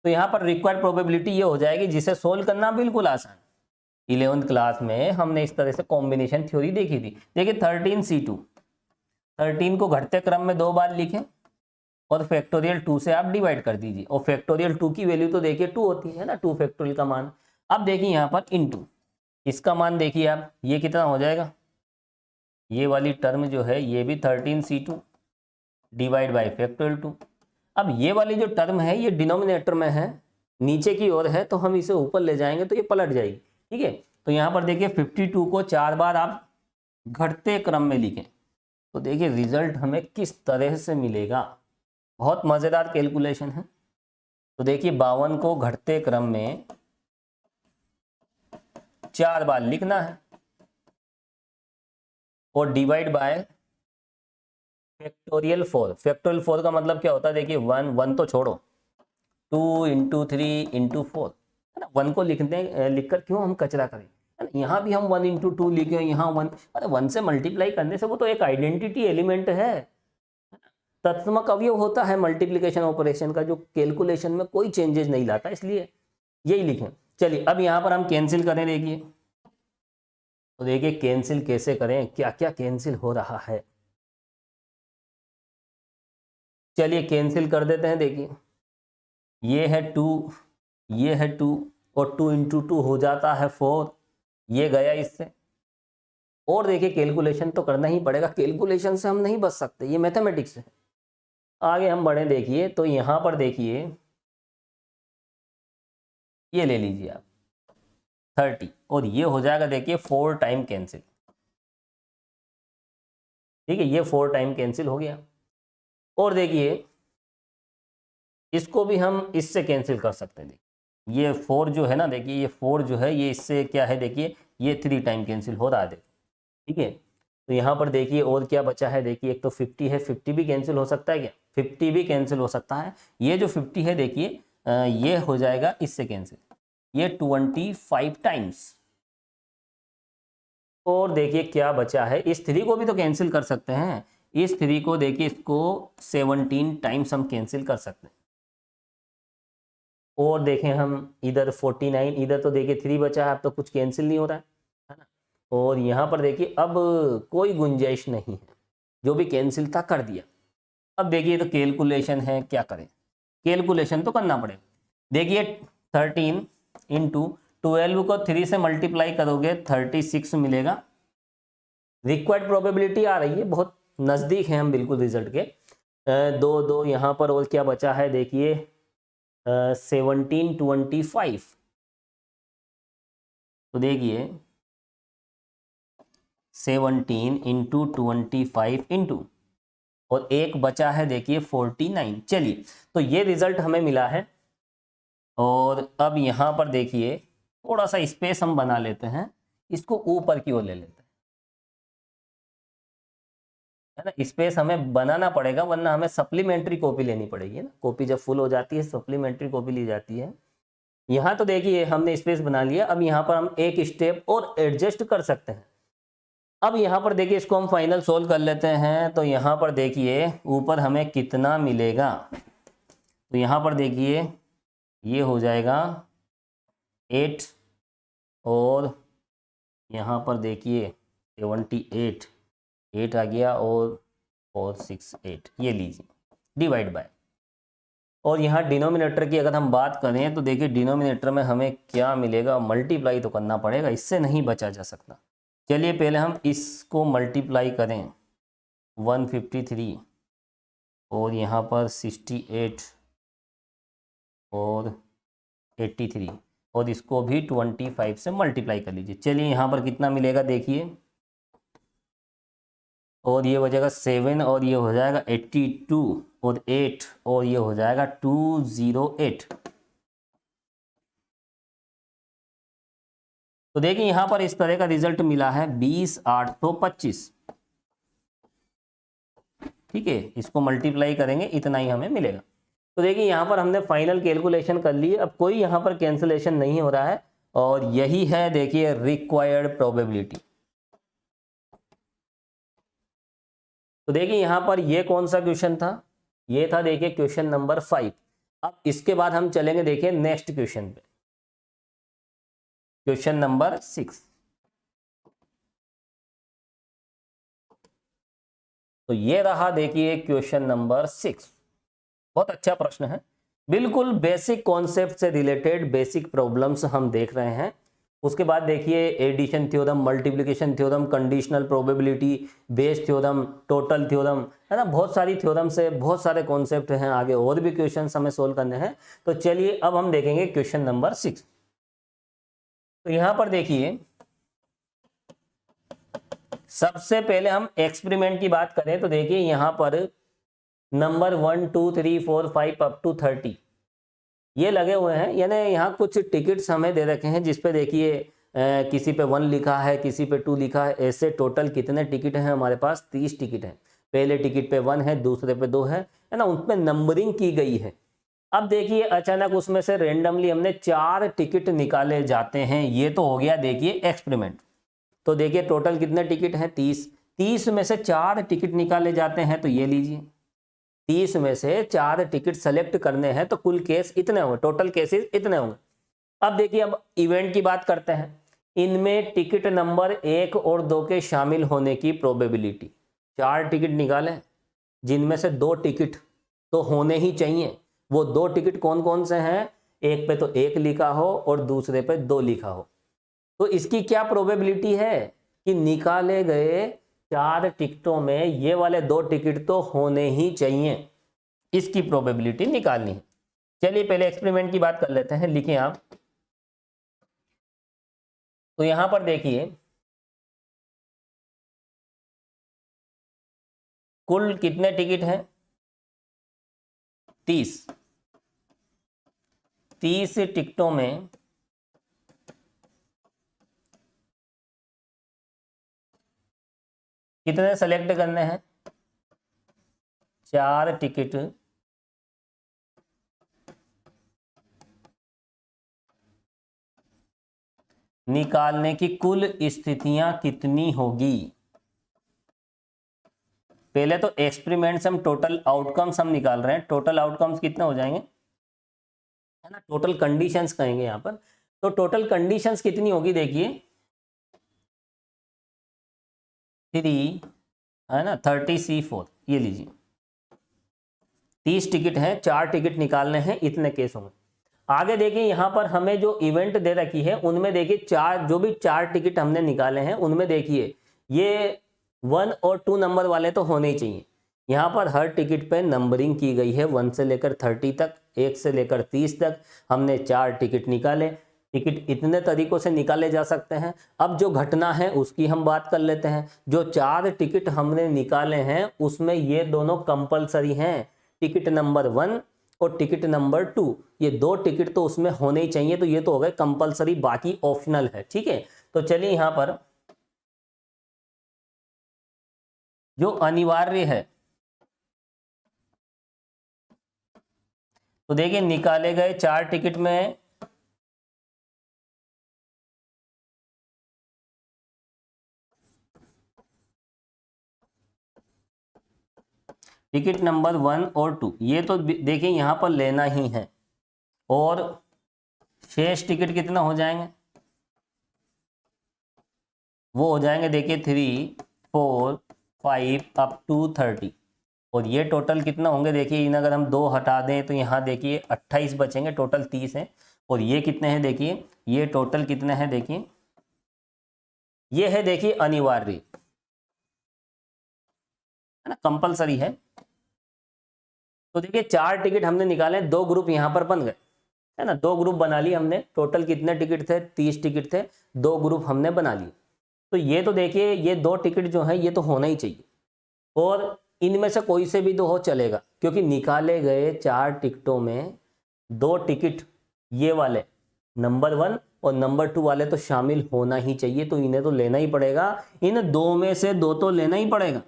तो यहाँ पर रिक्वायर्ड प्रोबेबिलिटी ये हो जाएगी जिसे सोल्व करना बिल्कुल आसान। 11th क्लास में हमने इस तरह से कॉम्बिनेशन थ्योरी देखी थी। देखिए 13C2, 13 को घटते क्रम में 2 बार लिखें और फैक्टोरियल 2 से आप डिवाइड कर दीजिए, और फैक्टोरियल 2 की वैल्यू तो देखिए 2 होती है ना, 2 फैक्टोरियल का मान। अब देखिए यहाँ पर इनटू, इसका मान देखिए आप, ये कितना हो जाएगा, ये वाली टर्म जो है ये भी 13C2 डिवाइड बाई फैक्टोरियल 2। अब ये वाली जो टर्म है ये डिनोमिनेटर में है, नीचे की ओर है, तो हम इसे ऊपर ले जाएंगे तो ये पलट जाएगी, ठीक है। तो यहाँ पर देखिए 52 को 4 बार आप घटते क्रम में लिखें, तो देखिए रिजल्ट हमें किस तरह से मिलेगा, बहुत मज़ेदार कैलकुलेशन है। तो देखिए 52 को घटते क्रम में 4 बार लिखना है और डिवाइड बाय फैक्टोरियल 4। फैक्टोरियल 4 का मतलब क्या होता है, देखिए 1 तो छोड़ो, 2 इंटू 3 इंटू 4, है ना, 1 को लिखकर क्यों हम कचरा करें, है ना, यहाँ भी हम 1 इंटू 2 लिखे, यहाँ 1, अरे 1 से मल्टीप्लाई करने से वो तो एक आइडेंटिटी एलिमेंट है, तत्समक अवयव होता है मल्टीप्लिकेशन ऑपरेशन का, जो कैलकुलेशन में कोई चेंजेस नहीं लाता, इसलिए यही लिखें। चलिए अब यहाँ पर हम कैंसिल करें, देखिए तो देखिए कैंसिल कैसे करें, क्या क्या कैंसिल हो रहा है, चलिए कैंसिल कर देते हैं। देखिए ये है 2, ये है 2 और 2 इंटू 2 हो जाता है 4, ये गया इससे। और देखिए कैलकुलेशन तो करना ही पड़ेगा, कैलकुलेशन से हम नहीं बच सकते, ये मैथमेटिक्स है। आगे हम बढ़े, देखिए तो यहाँ पर देखिए ये ले लीजिए आप 30 और ये हो जाएगा देखिए 4 टाइम कैंसिल, ठीक है, ये 4 टाइम कैंसिल हो गया। और देखिए इसको भी हम इससे कैंसिल कर सकते हैं, देखिए ये 4 जो है ना, देखिए ये 4 जो है ये इससे क्या है, देखिए ये 3 टाइम कैंसिल हो रहा है, ठीक है। तो यहाँ पर देखिए और क्या बचा है, देखिए एक तो 50 है, 50 भी कैंसिल हो सकता है क्या, 50 भी कैंसिल हो सकता है। ये जो 50 है देखिए ये हो जाएगा इससे कैंसिल, ये 25 टाइम्स। और देखिए क्या बचा है, इस 3 को भी तो कैंसिल कर सकते हैं, इस 3 को देखिए इसको 17 टाइम्स हम कैंसिल कर सकते हैं। और देखें हम इधर 49, इधर तो देखिए 3 बचा है, अब तो कुछ कैंसिल नहीं हो रहा है ना। और यहाँ पर देखिए अब कोई गुंजाइश नहीं है, जो भी कैंसिल था कर दिया। अब देखिए तो कैलकुलेशन है, क्या करें, कैलकुलेशन तो करना पड़ेगा। देखिए 13 इंटू 12 को 3 से मल्टीप्लाई करोगे 36 मिलेगा। रिक्वायर्ड प्रोबेबिलिटी आ रही है, बहुत नज़दीक है हम बिल्कुल रिजल्ट के। 2 यहाँ पर और क्या बचा है, देखिए 1725, तो देखिए 17 इंटू 25 इंटू और एक बचा है देखिए 49। चलिए तो ये रिजल्ट हमें मिला है। और अब यहाँ पर देखिए थोड़ा सा स्पेस हम बना लेते हैं, इसको ऊपर की ओर ले लेते हैं, है ना, स्पेस हमें बनाना पड़ेगा वरना हमें सप्लीमेंट्री कॉपी लेनी पड़ेगी, है ना, कॉपी जब फुल हो जाती है सप्लीमेंट्री कॉपी ली जाती है। यहाँ तो देखिए हमने स्पेस बना लिया, अब यहाँ पर हम एक स्टेप और एडजस्ट कर सकते हैं। अब यहाँ पर देखिए इसको हम फाइनल सोल्व कर लेते हैं, तो यहाँ पर देखिए ऊपर हमें कितना मिलेगा, तो यहाँ पर देखिए ये हो जाएगा 8 और यहाँ पर देखिए 78 8 आ गया और 468, ये लीजिए डिवाइड बाय। और यहाँ डिनोमिनेटर की अगर हम बात करें तो देखिए डिनोमिनेटर में हमें क्या मिलेगा, मल्टीप्लाई तो करना पड़ेगा, इससे नहीं बचा जा सकता। चलिए पहले हम इसको मल्टीप्लाई करें, 153 और यहाँ पर 68 और 83 और इसको भी 25 से मल्टीप्लाई कर लीजिए। चलिए यहाँ पर कितना मिलेगा देखिए, और ये हो जाएगा 7 और ये हो जाएगा 82 और 8 और ये हो जाएगा 208। तो देखिए यहाँ पर इस तरह का रिजल्ट मिला है 20,825। ठीक है, इसको मल्टीप्लाई करेंगे इतना ही हमें मिलेगा। तो देखिए यहाँ पर हमने फाइनल कैलकुलेशन कर ली, अब कोई यहाँ पर कैंसिलेशन नहीं हो रहा है और यही है देखिए रिक्वायर्ड प्रोबेबिलिटी। तो देखिए यहाँ पर ये कौन सा क्वेश्चन था, ये था देखिए क्वेश्चन नंबर 5। अब इसके बाद हम चलेंगे देखिए नेक्स्ट क्वेश्चन पे, क्वेश्चन नंबर 6। तो ये रहा देखिए क्वेश्चन नंबर 6, बहुत अच्छा प्रश्न है, बिल्कुल बेसिक कॉन्सेप्ट से रिलेटेड बेसिक प्रॉब्लम्स हम देख रहे हैं। उसके बाद देखिए addition theorem, multiplication theorem, conditional probability, base theorem, total theorem, है ना, बहुत सारी थ्योरम से बहुत सारे कॉन्सेप्ट हैं, आगे और भी क्वेश्चन हमें सोल्व करने हैं। तो चलिए अब हम देखेंगे क्वेश्चन नंबर 6। तो यहां पर देखिए सबसे पहले हम एक्सपेरिमेंट की बात करें तो देखिए यहां पर नंबर 1 2 3 4 5 अप टू 30 ये लगे हुए हैं, यानी यहाँ कुछ टिकट्स हमें दे रखे हैं जिस पे देखिए किसी पे 1 लिखा है, किसी पे 2 लिखा है, ऐसे टोटल कितने टिकट हैं हमारे पास, 30 टिकट हैं। पहले टिकट पे 1 है, दूसरे पे 2 है ना, उनमें नंबरिंग की गई है। अब देखिए अचानक उसमें से रेंडमली हमने 4 टिकट निकाले जाते हैं, ये तो हो गया देखिए एक्सपेरिमेंट। तो देखिए टोटल कितने टिकट हैं, 30। 30 में से 4 टिकट निकाले जाते हैं, तो ये लीजिए 30 में से 4 टिकट सेलेक्ट करने हैं, तो कुल केस इतने होंगे, टोटल केसेस इतने होंगे। अब देखिए अब इवेंट की बात करते हैं, इनमें टिकट नंबर 1 और 2 के शामिल होने की प्रोबेबिलिटी। 4 टिकट निकाले जिनमें से 2 टिकट तो होने ही चाहिए। वो 2 टिकट कौन कौन से हैं, एक पे तो 1 लिखा हो और दूसरे पे 2 लिखा हो, तो इसकी क्या प्रोबेबिलिटी है कि निकाले गए 4 टिकटों में ये वाले 2 टिकट तो होने ही चाहिए, इसकी प्रोबेबिलिटी निकालनी है। चलिए पहले एक्सपेरिमेंट की बात कर लेते हैं, लिखें आप। तो यहां पर देखिए कुल कितने टिकट हैं, 30। 30 टिकटों में कितने सेलेक्ट करने हैं, 4 टिकट निकालने की कुल स्थितियां कितनी होगी। पहले तो एक्सपेरिमेंट से हम टोटल आउटकम्स हम निकाल रहे हैं, टोटल आउटकम्स कितने हो जाएंगे, है ना, टोटल कंडीशंस कहेंगे यहाँ पर। तो टोटल कंडीशंस कितनी होगी देखिए 3, है ना, 30C4, ये लीजिए 30 टिकट हैं, 4 टिकट निकालने हैं, इतने केस होंगे। आगे देखिए यहाँ पर हमें जो इवेंट दे रखी है उनमें देखिए 4 जो भी 4 टिकट हमने निकाले हैं उनमें देखिए ये 1 और 2 नंबर वाले तो होने ही चाहिए। यहाँ पर हर टिकट पे नंबरिंग की गई है 1 से लेकर 30 तक, 1 से लेकर 30 तक। हमने 4 टिकट निकाले, टिकट इतने तरीकों से निकाले जा सकते हैं। अब जो घटना है उसकी हम बात कर लेते हैं। जो 4 टिकट हमने निकाले हैं उसमें ये दोनों कंपलसरी हैं, टिकट नंबर 1 और टिकट नंबर 2, ये 2 टिकट तो उसमें होने ही चाहिए, तो ये तो हो गए कंपलसरी, बाकी ऑप्शनल है। ठीक है, तो चलिए यहाँ पर जो अनिवार्य है, तो देखिए निकाले गए 4 टिकट में टिकट नंबर 1 और 2 ये तो देखिए यहाँ पर लेना ही है, और शेष टिकट कितना हो जाएंगे, वो हो जाएंगे देखिए 3, 4, 5 अप टू 30। और ये टोटल कितना होंगे देखिए, इन अगर हम 2 हटा दें तो यहाँ देखिए 28 बचेंगे, टोटल 30 है। और ये कितने हैं देखिए, ये टोटल कितने हैं देखिए, ये है देखिए अनिवार्य, है ना, कंपलसरी है। तो देखिए 4 टिकट हमने निकाले, 2 ग्रुप यहाँ पर बन गए, है ना, 2 ग्रुप बना लिए हमने। टोटल कितने टिकट थे, 30 टिकट थे, 2 ग्रुप हमने बना लिए। तो ये तो देखिए ये 2 टिकट जो है ये तो होना ही चाहिए, और इनमें से कोई से भी 2 हो चलेगा, क्योंकि निकाले गए 4 टिकटों में 2 टिकट ये वाले नंबर 1 और नंबर 2 वाले तो शामिल होना ही चाहिए, तो इन्हें तो लेना ही पड़ेगा। इन 2 में से 2 तो लेना ही पड़ेगा,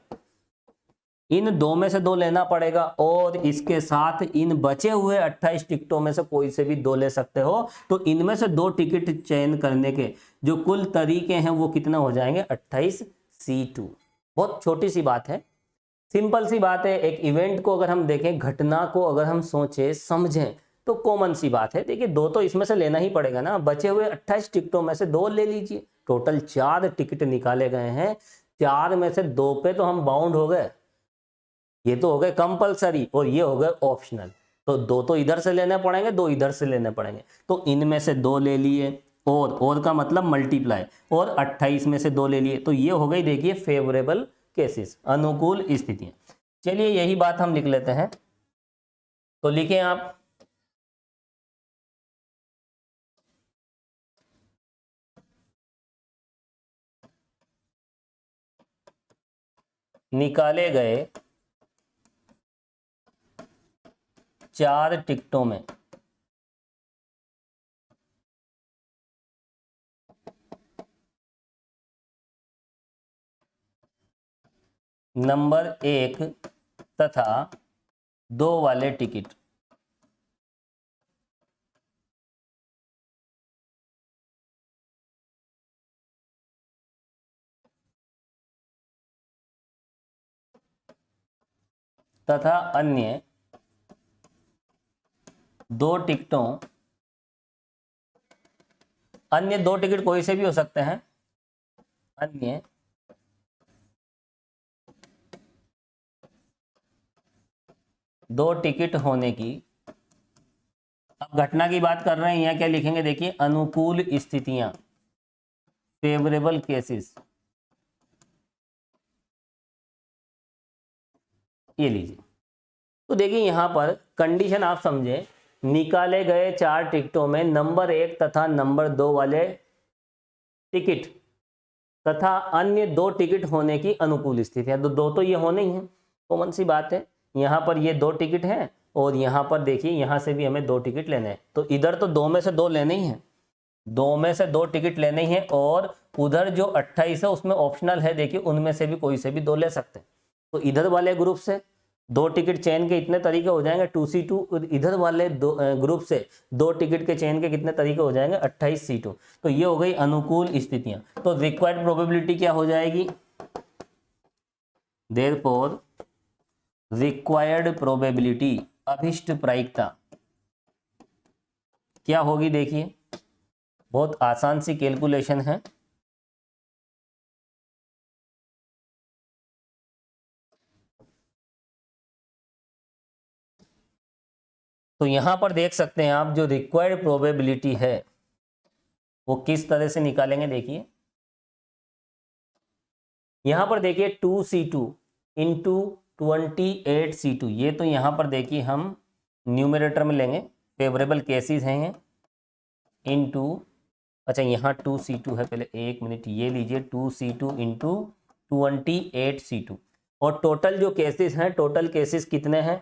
इन 2 में से 2 लेना पड़ेगा, और इसके साथ इन बचे हुए 28 टिकटों में से कोई से भी 2 ले सकते हो। तो इनमें से 2 टिकट चयन करने के जो कुल तरीके हैं वो कितना हो जाएंगे, 28C2। बहुत छोटी सी बात है, सिंपल सी बात है। एक इवेंट को अगर हम देखें, घटना को अगर हम सोचें समझें, तो कॉमन सी बात है। देखिए 2 तो इसमें से लेना ही पड़ेगा ना, बचे हुए 28 टिकटों में से 2 ले लीजिए। टोटल 4 टिकट निकाले गए हैं, 4 में से 2 पे तो हम बाउंड हो गए, ये तो हो गए कंपलसरी और ये हो गए ऑप्शनल। तो 2 तो इधर से लेने पड़ेंगे, 2 इधर से लेने पड़ेंगे। तो इनमें से 2 ले लिए, और का मतलब मल्टीप्लाई, और 28 में से 2 ले लिए। तो ये हो गई देखिए फेवरेबल केसेस, अनुकूल स्थितियां। चलिए यही बात हम लिख लेते हैं, तो लिखें आप, निकाले गए 4 टिकटों में नंबर 1 तथा 2 वाले टिकट तथा अन्य 2 टिकटों, अन्य 2 टिकट कोई से भी हो सकते हैं, अन्य 2 टिकट होने की, अब घटना की बात कर रहे हैं, यहाँ क्या लिखेंगे देखिए, अनुकूल स्थितियां, फेवरेबल केसेस, ये लीजिए। तो देखिए यहाँ पर कंडीशन आप समझे, निकाले गए 4 टिकटों में नंबर 1 तथा नंबर 2 वाले टिकट तथा अन्य 2 टिकट होने की अनुकूल स्थितियां। तो 2 तो ये होने ही है, कॉमन सी बात है। यहाँ पर ये 2 टिकट हैं, और यहाँ पर देखिए यहाँ से भी हमें 2 टिकट लेने हैं। तो इधर तो 2 में से 2 लेने ही हैं, 2 में से 2 टिकट लेने ही हैं, और उधर जो 28 है उसमें ऑप्शनल है, देखिए उनमें से भी कोई से भी 2 ले सकते हैं। तो इधर वाले ग्रुप से 2 टिकट चयन के इतने तरीके हो जाएंगे 2C2, और इधर वाले ग्रुप से 2 टिकट के चयन के कितने तरीके हो जाएंगे 28C2। तो ये हो गई अनुकूल स्थितियां। तो रिक्वायर्ड प्रोबेबिलिटी क्या हो जाएगी, देयरफॉर रिक्वायर्ड प्रोबेबिलिटी, अभिष्ट प्रायिकता क्या होगी, देखिए बहुत आसान सी कैलकुलेशन है। तो यहां पर देख सकते हैं आप, जो रिक्वायर्ड प्रोबेबिलिटी है वो किस तरह से निकालेंगे, देखिए यहां पर देखिए 2C2 इंटू 28C2, ये तो यहां पर देखिए हम न्यूमरेटर में लेंगे, फेवरेबल केसेस हैं ये, इंटू, अच्छा यहाँ 2C2 है, पहले 1 मिनट ये लीजिए, 2C2 इंटू 28C2, और टोटल जो केसेस हैं, टोटल केसेस कितने हैं,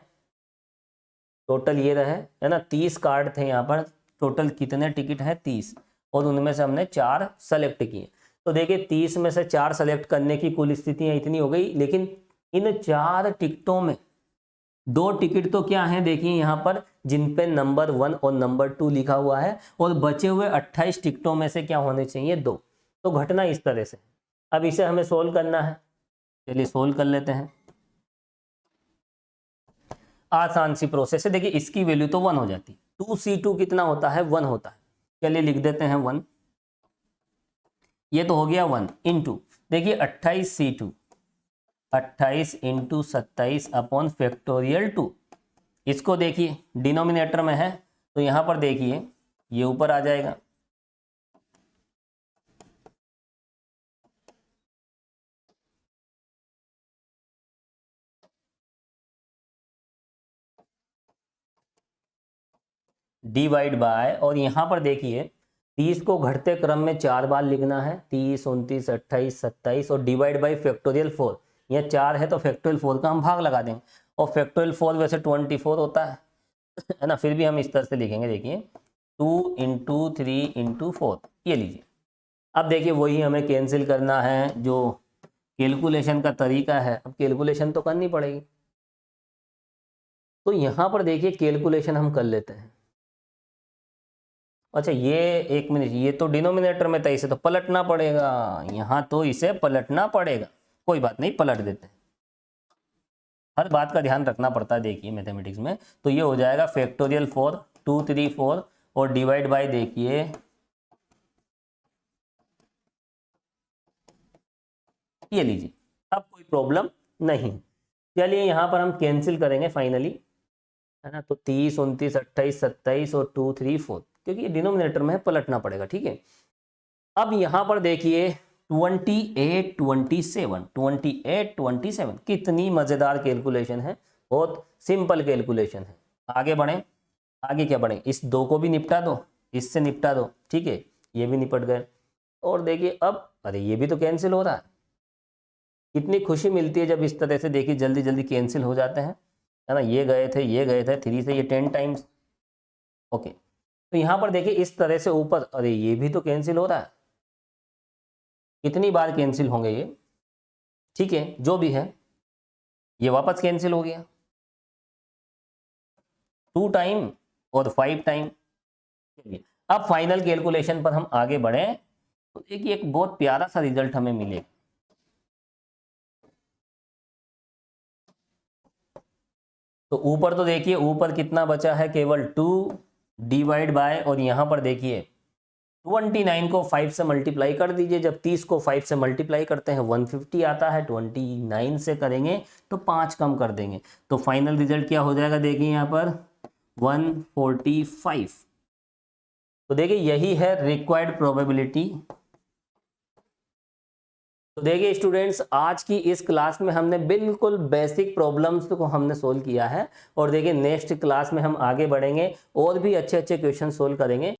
टोटल ये रहे, है ना, 30 कार्ड थे यहाँ पर, टोटल कितने टिकट हैं 30, और उनमें से हमने 4 सेलेक्ट किए। तो देखिए 30 में से 4 सेलेक्ट करने की कुल स्थितियां इतनी हो गई, लेकिन इन 4 टिकटों में 2 टिकट तो क्या हैं देखिए यहाँ पर, जिन पे नंबर 1 और नंबर 2 लिखा हुआ है, और बचे हुए 28 टिकटों में से क्या होने चाहिए 2। तो घटना इस तरह से। अब इसे हमें सोल्व करना है, चलिए सोल्व कर लेते हैं। आसान सी प्रोसेस है, देखिए इसकी वैल्यू तो 1 हो जाती है, 2C2 कितना होता है 1 होता है, चलिए लिख देते हैं 1। ये तो हो गया 1 इंटू, देखिए 28C2, 28 इंटू 27 अपॉन फैक्टोरियल 2। इसको देखिए डिनोमिनेटर में है तो यहाँ पर देखिए ये ऊपर आ जाएगा, डिवाइड बाय, और यहाँ पर देखिए 30 को घटते क्रम में 4 बार लिखना है, 30, 29, 28, 27, और डिवाइड बाई फैक्टोरियल 4। यह 4 है तो फैक्टोरियल 4 का हम भाग लगा देंगे, और फैक्टोरियल 4 वैसे 24 होता है ना, फिर भी हम इस तरह से लिखेंगे, देखिए 2 इंटू 3 इंटू 4, ये लीजिए। अब देखिए वही हमें कैंसिल करना है, जो कैलकुलेशन का तरीका है, अब कैलकुलेशन तो करनी पड़ेगी। तो यहाँ पर देखिए कैलकुलेशन हम कर लेते हैं। अच्छा ये एक मिनट, ये तो डिनोमिनेटर में था, इसे तो पलटना पड़ेगा, यहाँ तो इसे पलटना पड़ेगा, कोई बात नहीं पलट देते हैं, हर बात का ध्यान रखना पड़ता है देखिए मैथमेटिक्स में। तो ये हो जाएगा फैक्टोरियल 4, 2, 3, 4, और डिवाइड बाय देखिए ये लीजिए, अब कोई प्रॉब्लम नहीं। चलिए यहाँ पर हम कैंसिल करेंगे फाइनली, है ना, तो 30, 29, 28, 27 और 2, 3, 4, क्योंकि ये डिनोमिनेटर में है पलटना पड़ेगा, ठीक है। अब यहाँ पर देखिए 28, 27, 28, 27, कितनी मजेदार कैलकुलेशन है, बहुत सिंपल कैलकुलेशन है। आगे बढ़े, आगे क्या बढ़े, इस 2 को भी निपटा दो, इससे निपटा दो, ठीक है, ये भी निपट गए। और देखिए अब, अरे ये भी तो कैंसिल हो रहा है, कितनी खुशी मिलती है जब इस तरह से देखिए जल्दी जल्दी कैंसिल हो जाते हैं, है ना। ये गए थे, ये गए थे, 3 से ये 10 टाइम्स, ओके। तो यहाँ पर देखिए इस तरह से ऊपर, अरे ये भी तो कैंसिल हो रहा है, कितनी बार कैंसिल होंगे ये, ठीक है, जो भी है ये वापस कैंसिल हो गया 2 टाइम और 5 टाइम। चलिए अब फाइनल कैलकुलेशन पर हम आगे बढ़े, तो देखिए एक बहुत प्यारा सा रिजल्ट हमें मिलेगा। तो ऊपर तो देखिए ऊपर कितना बचा है, केवल 2 डिवाइड बाय, और यहाँ पर देखिए 29 को 5 से मल्टीप्लाई कर दीजिए, जब 30 को 5 से मल्टीप्लाई करते हैं 150 आता है, 29 से करेंगे तो 5 कम कर देंगे, तो फाइनल रिजल्ट क्या हो जाएगा, देखिए यहाँ पर 145। तो देखिए यही है रिक्वायर्ड प्रोबेबिलिटी। तो देखिए स्टूडेंट्स आज की इस क्लास में हमने बिल्कुल बेसिक प्रॉब्लम्स को हमने सोल्व किया है, और देखिए नेक्स्ट क्लास में हम आगे बढ़ेंगे और भी अच्छे अच्छे क्वेश्चन सोल्व करेंगे।